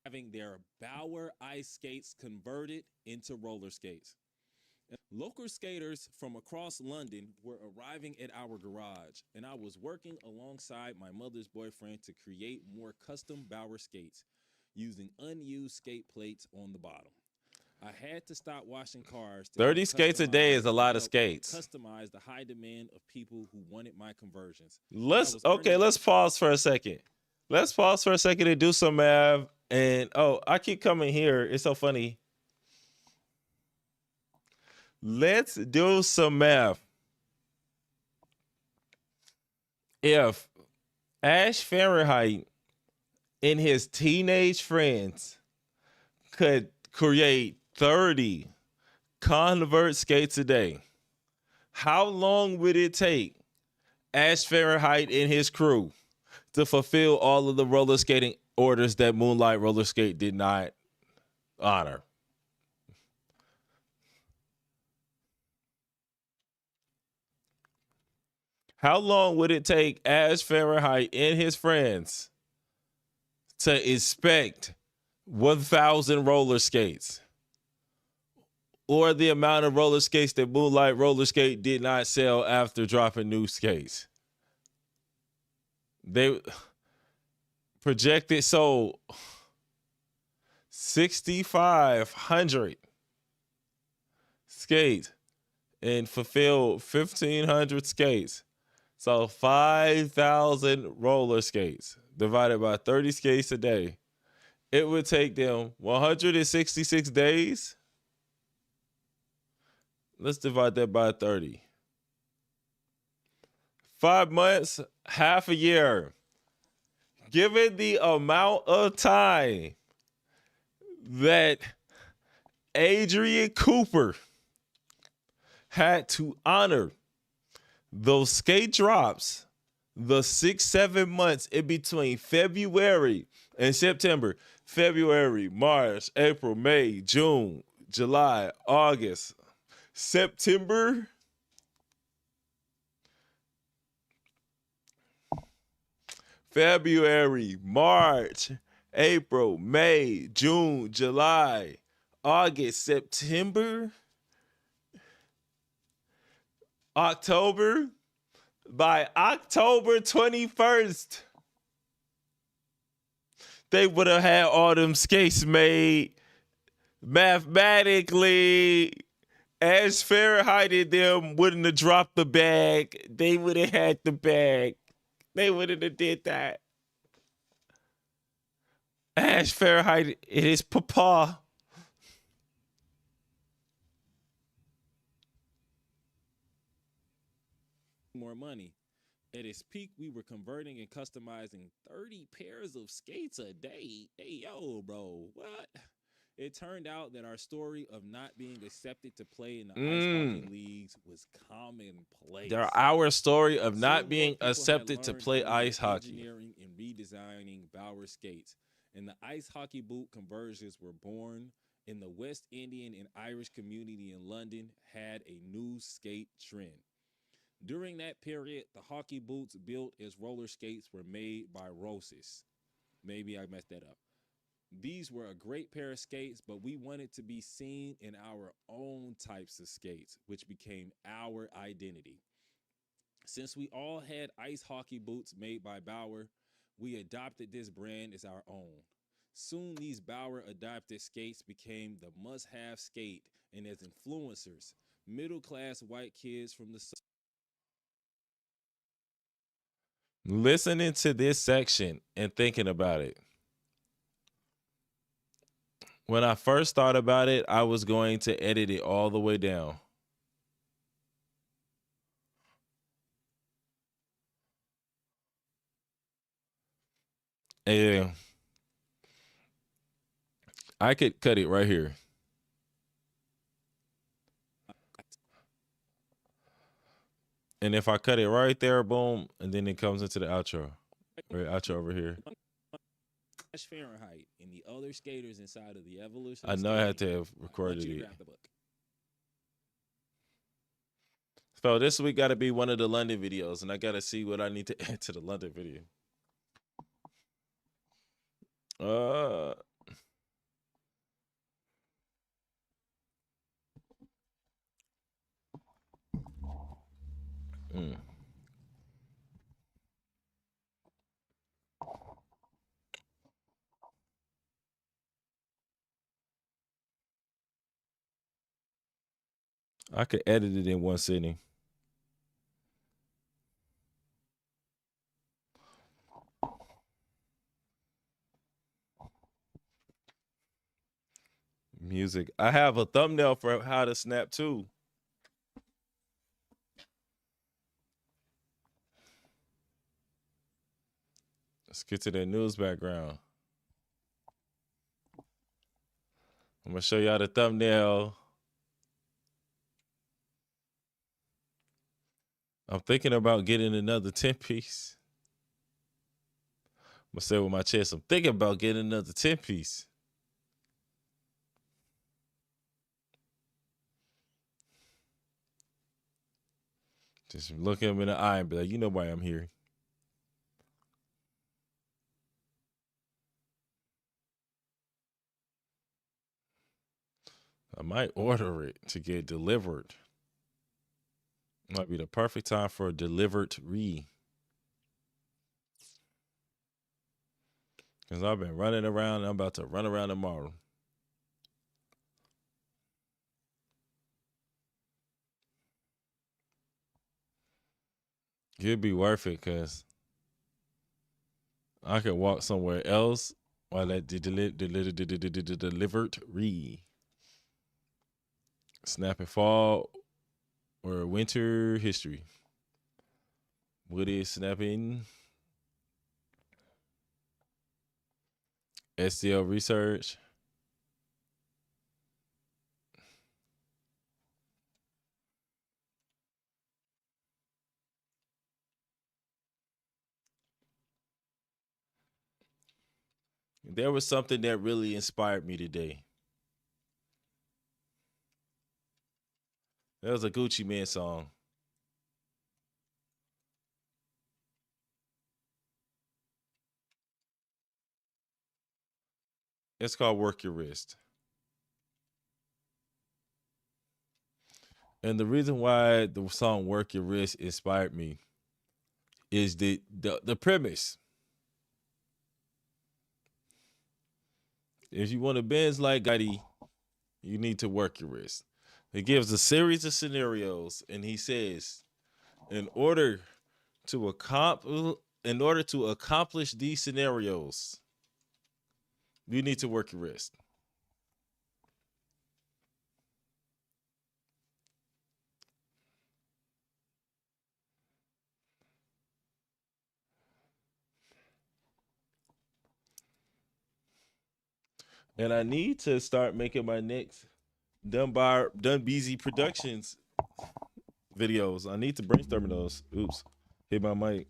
Having their Bauer ice skates converted into roller skates. Local skaters from across London were arriving at our garage, and I was working alongside my mother's boyfriend to create more custom Bauer skates using unused skate plates on the bottom. I had to stop washing cars to 30 help skates a day is a lot of skates. customize the high demand of people who wanted my conversions. Let's pause for a second. Let's pause for a second and do some math. And I keep coming here. It's so funny. Let's do some math. If Ash Fahrenheit and his teenage friends could create 30 convert skates a day, how long would it take Ash Fahrenheit and his crew to fulfill all of the roller skating orders that Moonlight Roller Skate did not honor? How long would it take Ash Fahrenheit and his friends to inspect 1,000 roller skates? Or the amount of roller skates that Moonlight Roller Skate did not sell after dropping new skates? They projected sold 6,500 skates and fulfilled 1,500 skates. So 5,000 roller skates divided by 30 skates a day. It would take them 166 days. Let's divide that by 30. 5 months, half a year. Given the amount of time that Adrian Cooper had to honor those skate drops, the 6-7 months in between February and September, February, March, April, May, June, July, August, September, February, March, April, May, June, July, August, September, October. By October 21st, they would have had all them skates made. Mathematically, Ash Fahrenheit and them wouldn't have dropped the bag. They would have had the bag. They wouldn't have did that. Ash Fahrenheit and his papa. More money. At its peak, we were converting and customizing 30 pairs of skates a day. Hey, yo, bro, what? It turned out that our story of not being accepted to play in the ice hockey leagues was commonplace. Our story of not Soon being more people had accepted to learned play how to ice do hockey. engineering and redesigning Bauer skates, and the ice hockey boot conversions were born. In the West Indian and Irish community in London had a new skate trend. During that period, the hockey boots built as roller skates were made by Rosas. Maybe I messed that up. These were a great pair of skates, but we wanted to be seen in our own types of skates, which became our identity. Since we all had ice hockey boots made by Bauer, we adopted this brand as our own. Soon, these Bauer adopted skates became the must have skate, and as influencers, middle class white kids from the Listening to this section and thinking about it. When I first thought about it, I was going to edit it all the way down. And I could cut it right here. And if I cut it right there, boom, and then it comes into the outro. Right, outro over here. Fahrenheit and the other skaters inside of the evolution I of know I had skating. to have I want recorded you to it. grab the book. So this week got to be one of the London videos, and I got to see what I need to add to the London video. Mm. I could edit it in one sitting. Music. I have a thumbnail for how to snap too. Let's get to that news background. I'm gonna show y'all the thumbnail. I'm thinking about getting another 10-piece. I'm gonna say with my chest, I'm thinking about getting another 10-piece. Just look him in the eye and be like, you know why I'm here. I might order it to get delivered. Might be the perfect time for a delivered re. Because I've been running around and I'm about to run around tomorrow. It'd be worth it because I could walk somewhere else while that delivered re. Snapping fall or winter history. Woody snapping. STL research. There was something that really inspired me today. There was a Gucci Mane song. It's called Work Your Wrist. And the reason why the song Work Your Wrist inspired me is the premise. If you want to Benz like Gotti, you need to work your wrist. He gives a series of scenarios, and he says, in order to accomplish these scenarios, you need to work your wrist. And I need to start making my next Done Beezy Productions videos. I need to brainstorm those. Oops, hit my mic.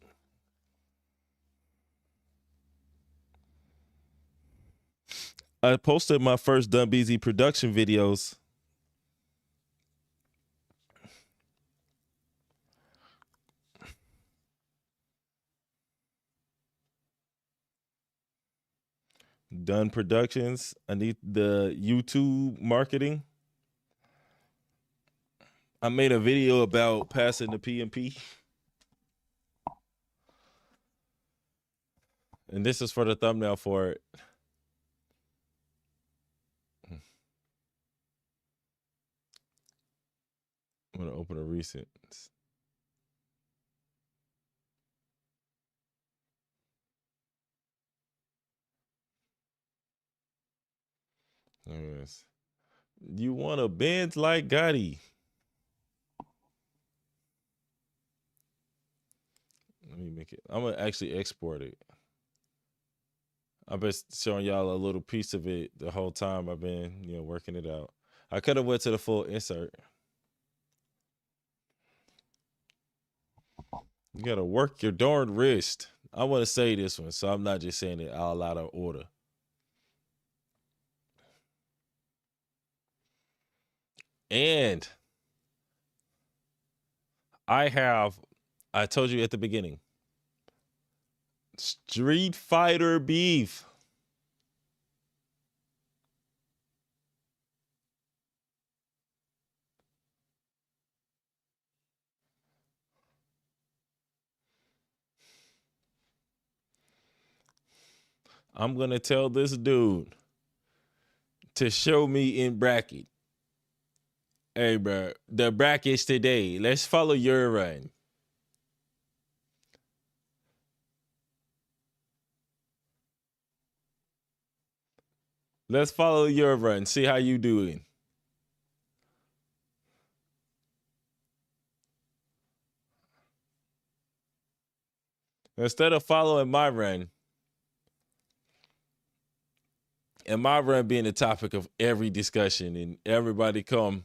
I posted my first Done Beezy production videos. Done Productions. I need the YouTube marketing. I made a video about passing the PMP. And this is for the thumbnail for it. I'm going to open a recent. Yes. You want a Benz like Gotti? Let me make it. I'm going to actually export it. I've been showing y'all a little piece of it the whole time I've been, working it out. I could have went to the full insert. You got to work your darn wrist. I want to say this one, so I'm not just saying it out loud of order. And I told you at the beginning, Street Fighter beef. I'm going to tell this dude to show me in bracket. Hey, bro, the brackets today. Let's follow your run. Let's follow your run. See how you doing. Instead of following my run, and my run being the topic of every discussion, and everybody come.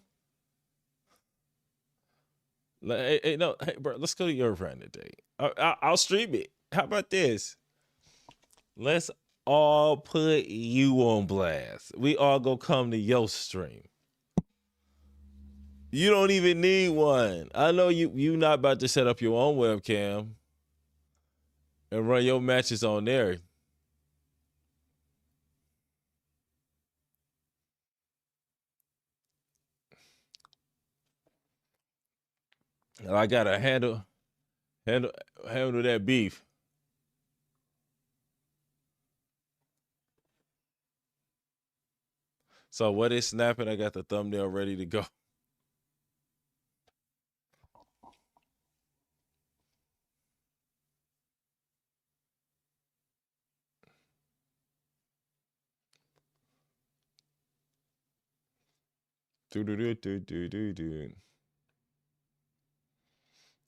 Like, hey, no, hey, bro, let's go to your run today. I'll stream it. How about this? Let's all put you on blast. We all go come to your stream. You don't even need one. I know you not about to set up your own webcam and run your matches on there. And I gotta handle that beef. So what is snapping? I got the thumbnail ready to go.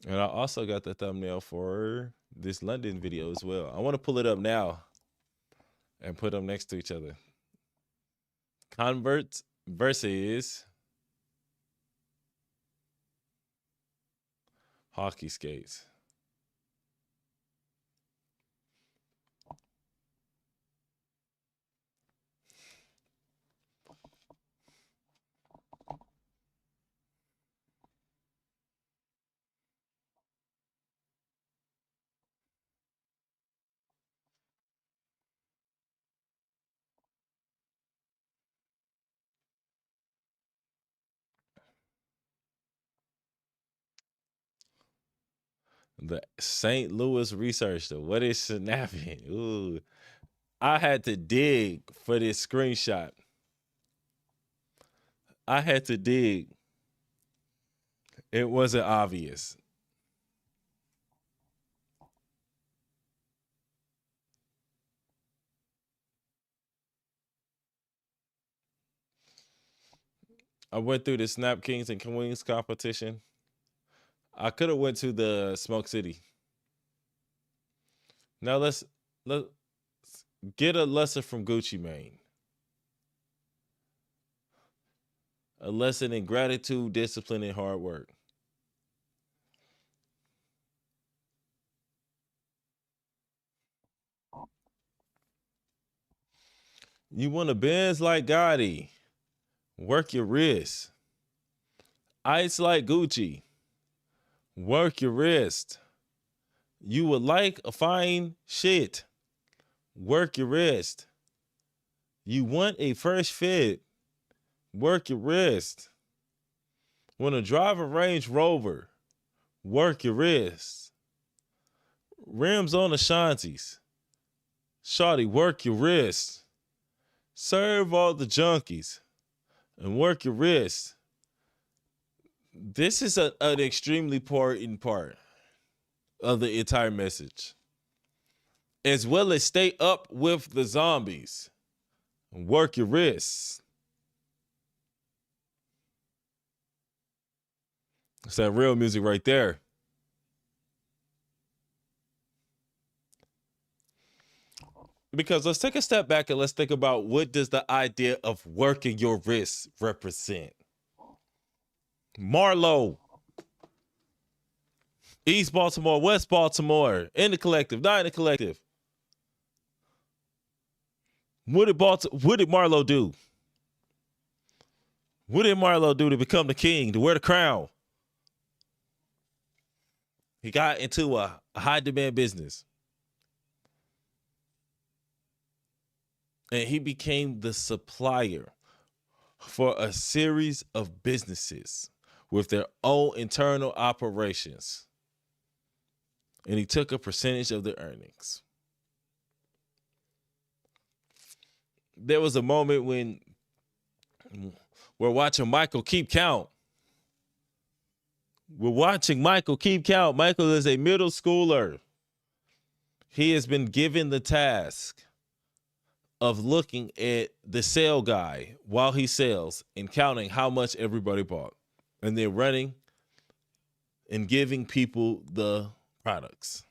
And I also got the thumbnail for this London video as well. I want to pull it up now and put them next to each other. Converts versus hockey skates. The St. Louis researcher. What is snapping? Ooh. I had to dig for this screenshot. I had to dig. It wasn't obvious. I went through the Snap Kings and Queens competition. I could have went to the Smoke City. Now let's get a lesson from Gucci Mane. A lesson in gratitude, discipline, and hard work. You want to Benz like Gotti. Work your wrist. Ice like Gucci. Work your wrist. You would like a fine shit. Work your wrist. You want a fresh fit. Work your wrist. Want to drive a Range Rover. Work your wrist. Rims on Ashantis. Shawty, work your wrist. Serve all the junkies and work your wrist. This is an extremely important part of the entire message. As well as stay up with the zombies and work your wrists. It's that real music right there. Because let's take a step back and let's think about what does the idea of working your wrists represent. Marlowe, East Baltimore, West Baltimore, in the collective, not in the collective. What did Marlowe do? What did Marlo do to become the king, to wear the crown? He got into a high demand business. And he became the supplier for a series of businesses with their own internal operations. And he took a percentage of the earnings. There was a moment when we're watching Michael keep count. We're watching Michael keep count. Michael is a middle schooler. He has been given the task of looking at the sale guy while he sells and counting how much everybody bought. And then running and giving people the products.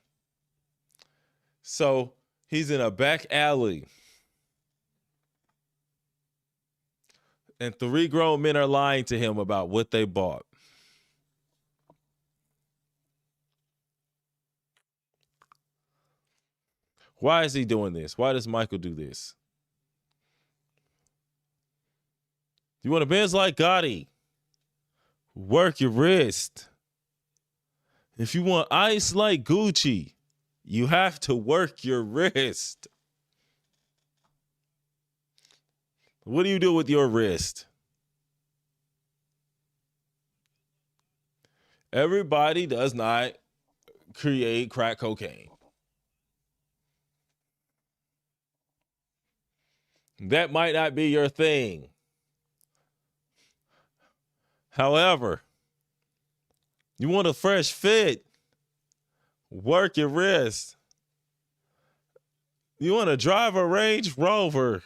So he's in a back alley. And 3 grown men are lying to him about what they bought. Why is he doing this? Why does Michael do this? You want a Benz like Gotti? Work your wrist. If you want ice like Gucci, you have to work your wrist. What do you do with your wrist? Everybody does not create crack cocaine. That might not be your thing. However, you want a fresh fit, work your wrist. You want to drive a Range Rover,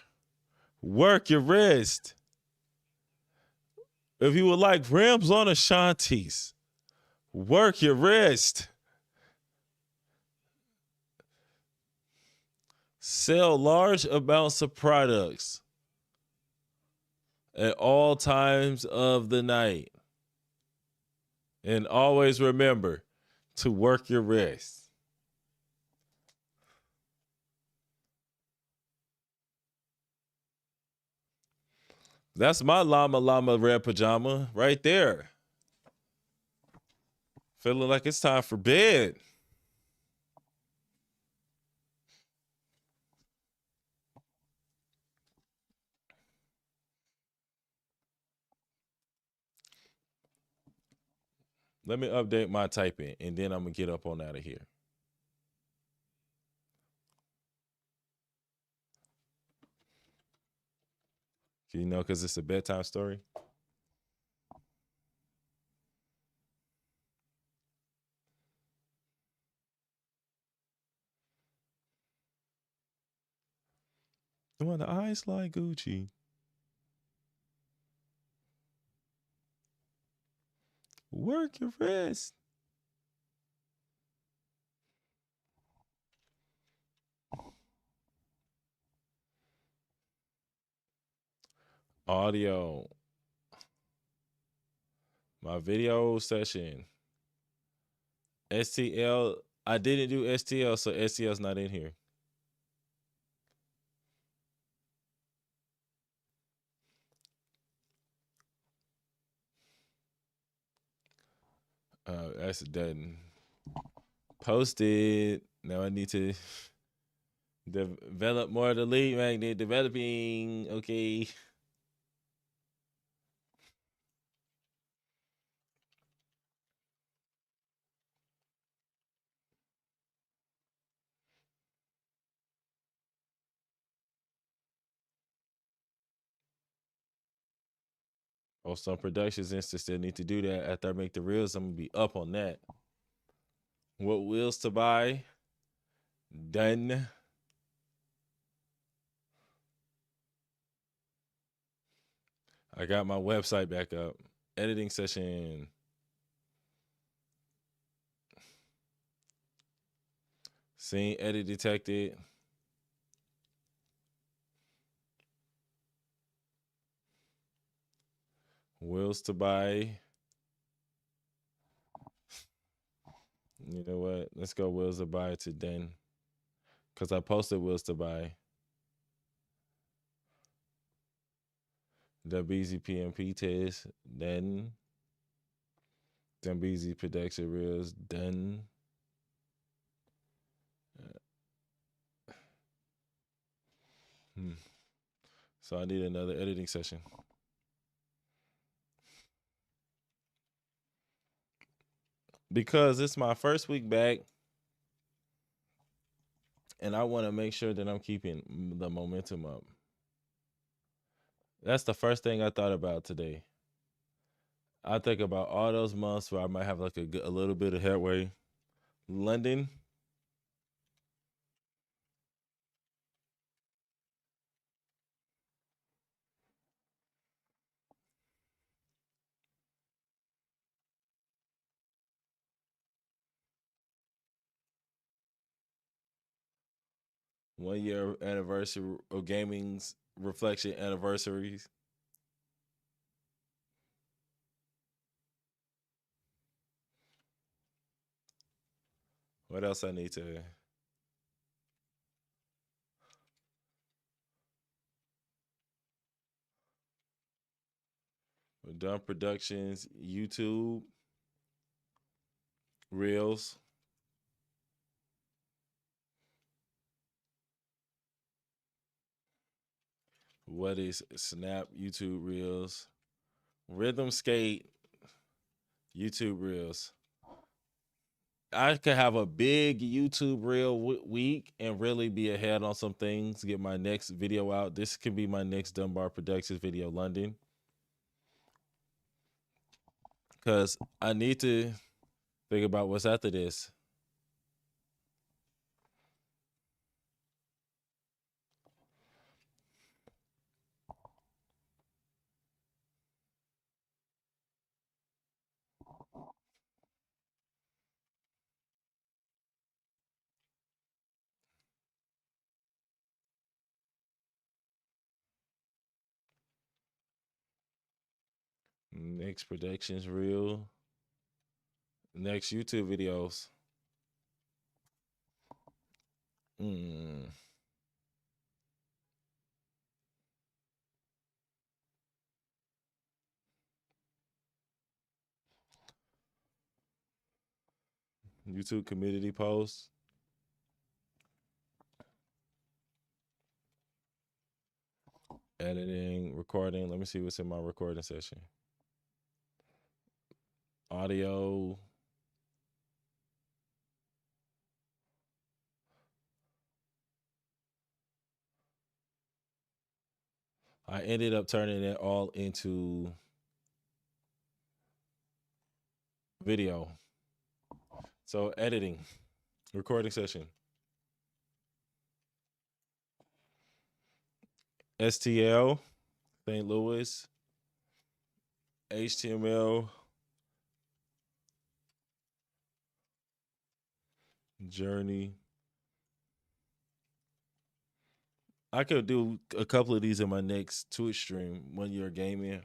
work your wrist. If you would like rims on Ashantis, work your wrist. Sell large amounts of products at all times of the night. And always remember to work your wrist. That's my llama red pajama right there. Feeling like it's time for bed. Let me update my typing and then I'm going to get up on out of here. You know, because it's a bedtime story. You want the eyes like Gucci? Work your wrist. Audio. My video session. STL. I didn't do STL, so STL's not in here. That's done. Posted. Now I need to develop more of the lead magnet. Developing. Okay. Oh, some productions instance still need to do that. After I make the reels, I'm gonna be up on that. What wheels to buy? Done. I got my website back up. Editing session. Scene edit detected. Wheels to buy. You know what? Let's go wheels to buy to then. Because I posted wheels to buy. The BZPMP test done. Them BZ production reels done. Hmm. So I need another editing session because it's my first week back, and I want to make sure that I'm keeping the momentum up. That's the first thing I thought about today. I think about all those months where I might have like a little bit of headway. London, 1 year anniversary of gaming's reflection anniversaries. What else I need to? We're done productions, YouTube, Reels. What is Snap, YouTube Reels, Rhythm Skate, YouTube Reels. I could have a big YouTube Reel week and really be ahead on some things. Get my next video out. This could be my next Dunbar Productions video, London, because I need to think about what's after this. Next Productions Reel. Next YouTube videos. Mm. YouTube community posts. Editing, recording. Let me see what's in my recording session. Audio. I ended up turning it all into video. So editing, recording session, STL, St. Louis, HTML, Journey. I could do a couple of these in my next Twitch stream, 1 year gaming.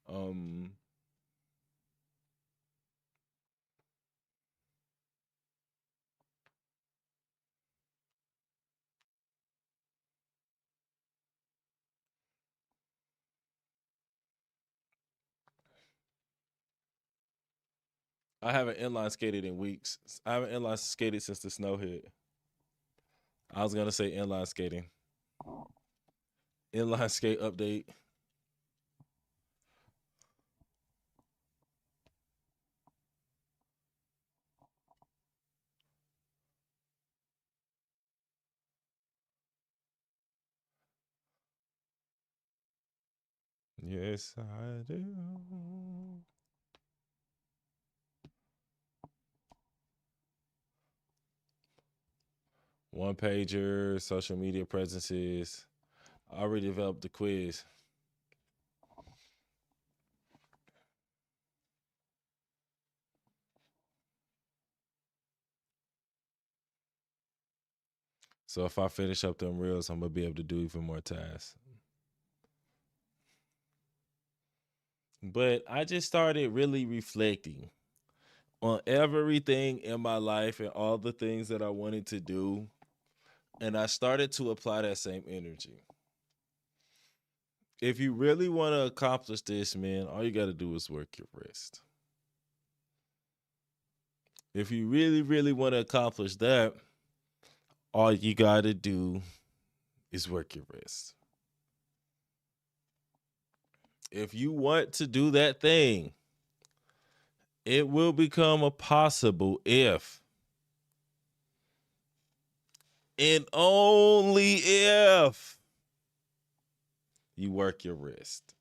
Um, I haven't inline skated in weeks. I haven't inline skated since the snow hit. I was gonna say inline skating. Inline skate update. Yes, I do. One pager, social media presences. I already developed the quiz. So if I finish up them reels, I'm gonna be able to do even more tasks. But I just started really reflecting on everything in my life and all the things that I wanted to do. And I started to apply that same energy. If you really want to accomplish this, man, all you got to do is work your wrist. If you really, really want to accomplish that, all you got to do is work your wrist. If you want to do that thing, it will become a possible if and only if you work your wrist.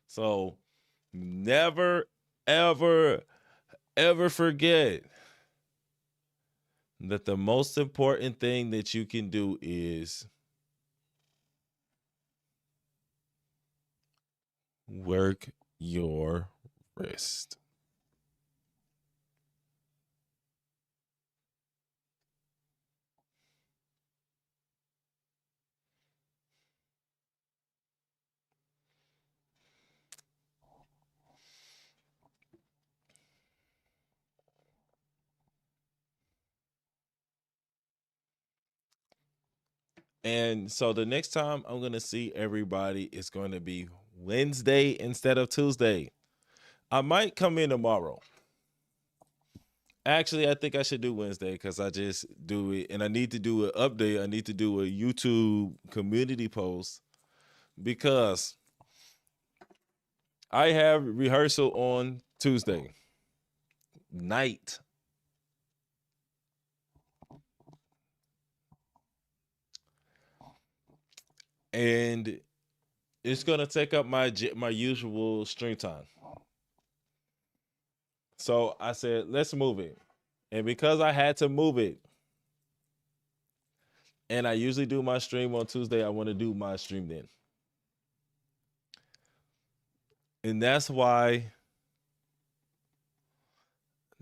So never, ever, ever forget that the most important thing that you can do is work your wrist. And so the next time I'm going to see everybody is going to be Wednesday instead of Tuesday. I might come in tomorrow. Actually, I think I should do Wednesday because I just do it and I need to do an update. I need to do a YouTube community post because I have rehearsal on Tuesday night. And it's gonna take up my usual stream time. So I said, let's move it. And because I had to move it, and I usually do my stream on Tuesday, I want to do my stream then. And that's why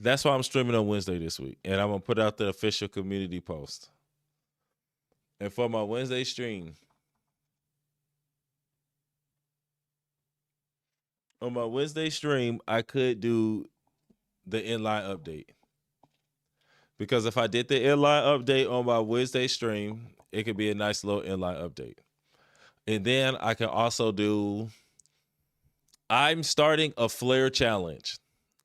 I'm streaming on Wednesday this week. And I'm gonna put out the official community post. And for my Wednesday stream, on my Wednesday stream, I could do the inline update. Because if I did the inline update on my Wednesday stream, it could be a nice little inline update. And then I can also do, I'm starting a flare challenge,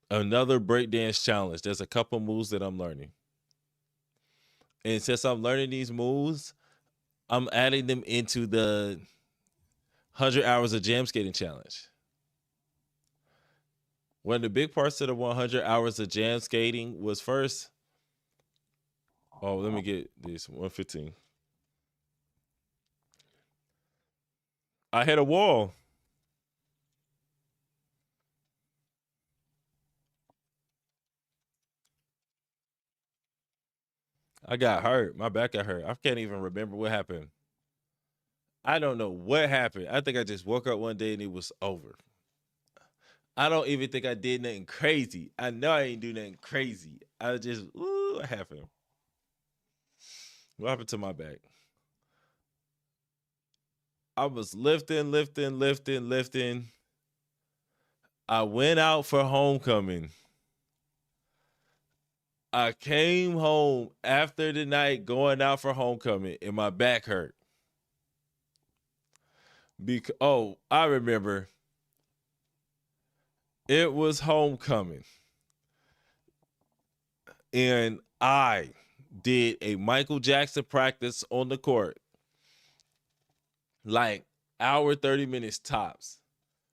another breakdance challenge. There's a couple moves that I'm learning. And since I'm learning these moves, I'm adding them into the 100 hours of jam skating challenge. One of the big parts of the 100 hours of jam skating was first, oh, let me get this 115. I hit a wall. I got hurt. My back got hurt. I can't even remember what happened. I don't know what happened. I think I just woke up one day and it was over. I don't even think I did nothing crazy. I know I ain't do nothing crazy. I just, ooh, what happened? What happened to my back? I was lifting, lifting, lifting, lifting. I went out for homecoming. I came home after the night going out for homecoming and my back hurt. I remember. It was homecoming. And I did a Michael Jackson practice on the court. Like hour 30 minutes tops.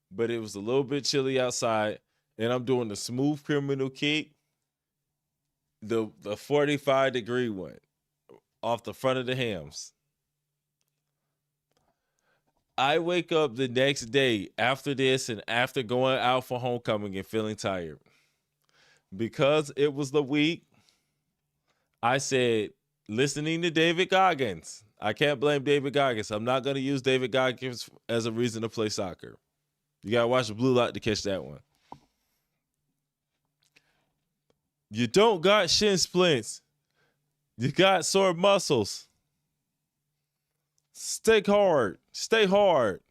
But it was a little bit chilly outside and I'm doing the smooth criminal kick, the 45-degree one off the front of the hams. I wake up the next day after this and after going out for homecoming and feeling tired. Because it was the week, I said, listening to David Goggins. I can't blame David Goggins. I'm not going to use David Goggins as a reason to play soccer. You got to watch the blue light to catch that one. You don't got shin splints. You got sore muscles. Stay hard. Stay hard.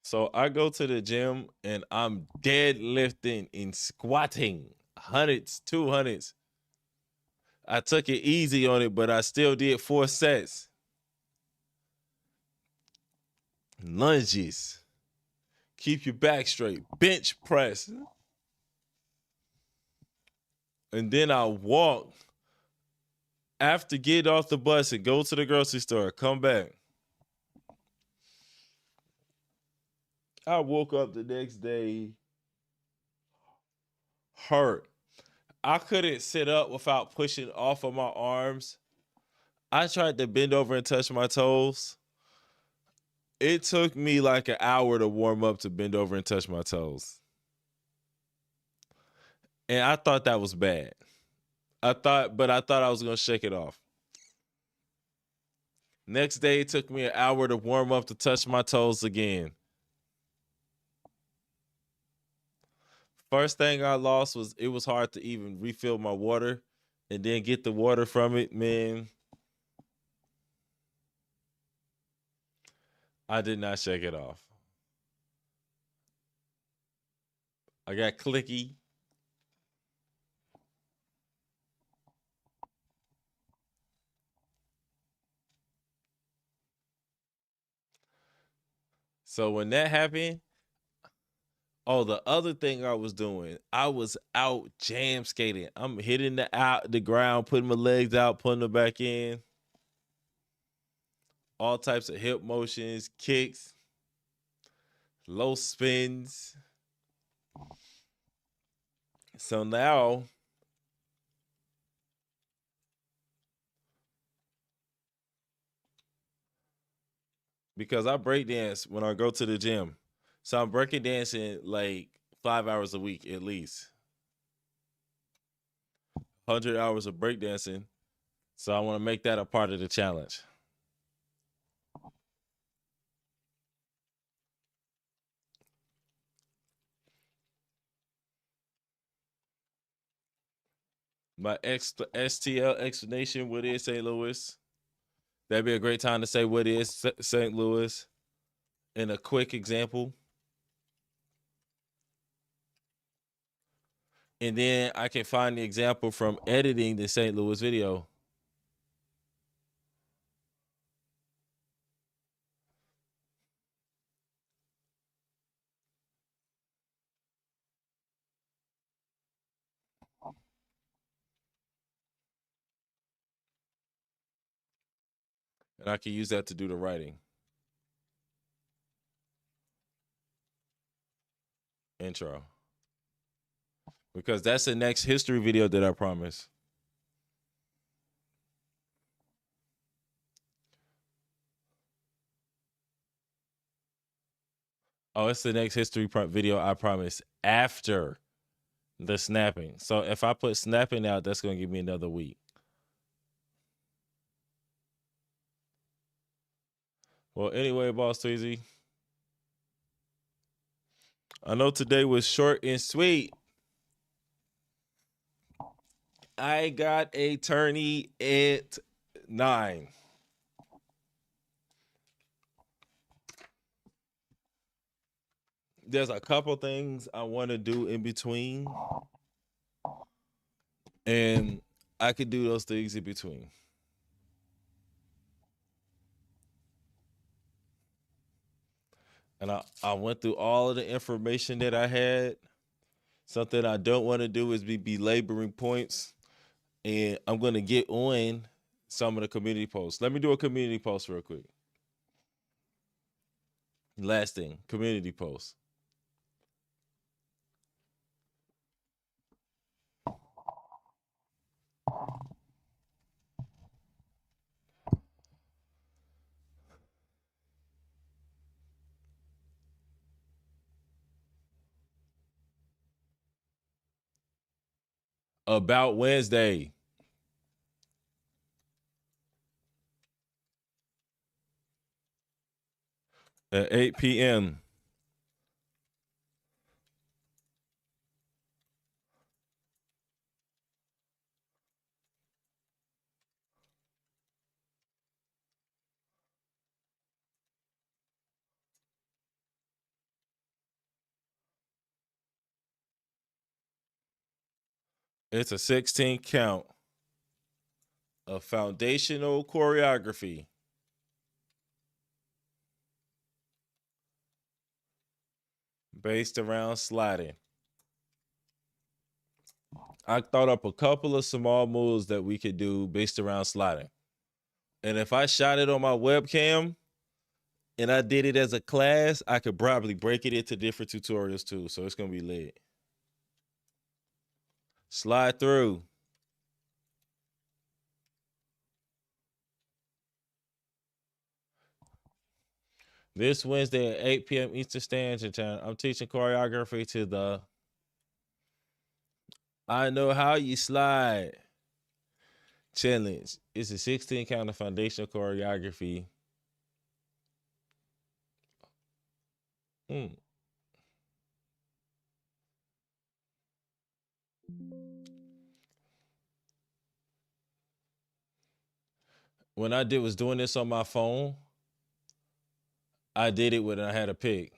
So I go to the gym and I'm deadlifting and squatting hundreds, 200s. I took it easy on it, but I still did 4 sets. Lunges. Keep your back straight. Bench press. And then I walk after get off the bus and go to the grocery store. Come back. I woke up the next day hurt. I couldn't sit up without pushing off of my arms. I tried to bend over and touch my toes. It took me like an hour to warm up to bend over and touch my toes. And I thought that was bad. I thought I was gonna shake it off. Next day it took me an hour to warm up to touch my toes again. First thing I lost was it was hard to even refill my water and then get the water from it, man. I did not shake it off. I got clicky. So when that happened, oh, the other thing I was doing, I was out jam skating. I'm hitting the ground, putting my legs out, putting them back in. All types of hip motions, kicks, low spins. So now, because I break dance when I go to the gym, so I'm breaking dancing like 5 hours a week at least. 100 hours of breakdancing. So I want to make that a part of the challenge. My STL explanation, what is St. Louis? That'd be a great time to say what is St. Louis in a quick example. And then I can find the example from editing the St. Louis video. And I can use that to do the writing. Intro. Because that's the next history video that I promise. Oh, it's the next history video I promise after the snapping. So if I put snapping out, that's going to give me another week. Well, anyway, Boss Tweezy, I know today was short and sweet. I got a tourney at 9. There's a couple things I want to do in between, and I could do those things in between. And I went through all of the information that I had. Something I don't want to do is be belaboring points. And I'm going to get on some of the community posts. Let me do a community post real quick. Last thing, community post. About Wednesday. At 8 p.m. It's a 16 count of foundational choreography based around sliding. I thought up a couple of small moves that we could do based around sliding. And if I shot it on my webcam and I did it as a class, I could probably break it into different tutorials too. So it's going to be lit. Slide through. This Wednesday at 8 p.m. Eastern Standard Time, I'm teaching choreography to the I Know How You Slide challenge. It's a 16 count of foundational choreography. When I was doing this on my phone, I did it when I had a pick.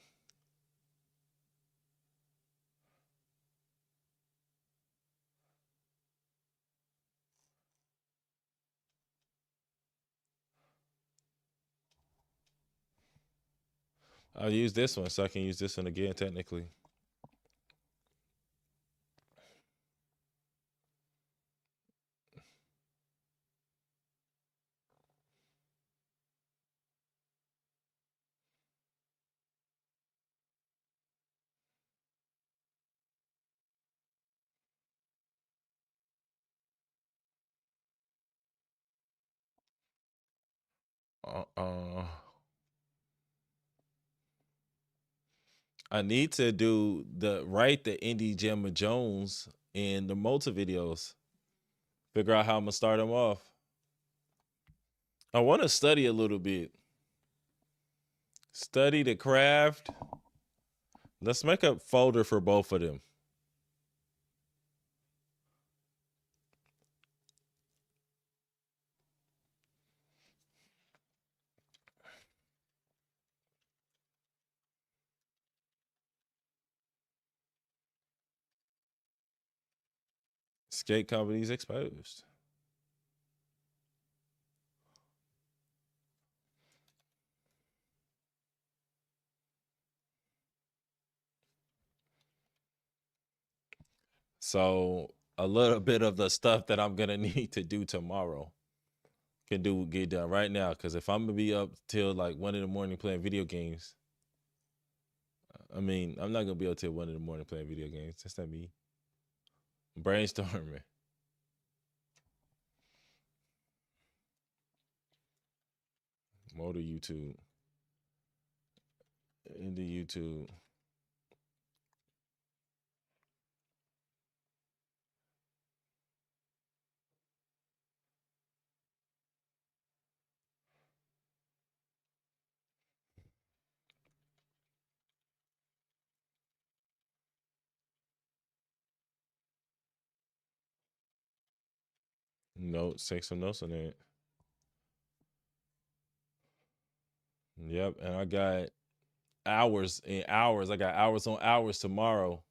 I'll use this one so I can use this one again technically. Uh, I need to do the Indie Gemma Jones in the multi videos. Figure out how I'm gonna start them off. I want to study a little bit. Study the craft. Let's make a folder for both of them. Skate companies exposed. So a little bit of the stuff that I'm gonna need to do tomorrow get done right now. Because if I'm gonna be up till like 1 in the morning playing video games, I mean, I'm not gonna be up till 1 in the morning playing video games. That's not me. Brainstorming. More to YouTube. Into YouTube. Notes. Take some notes on it. Yep. And I got hours and hours. I got hours on hours tomorrow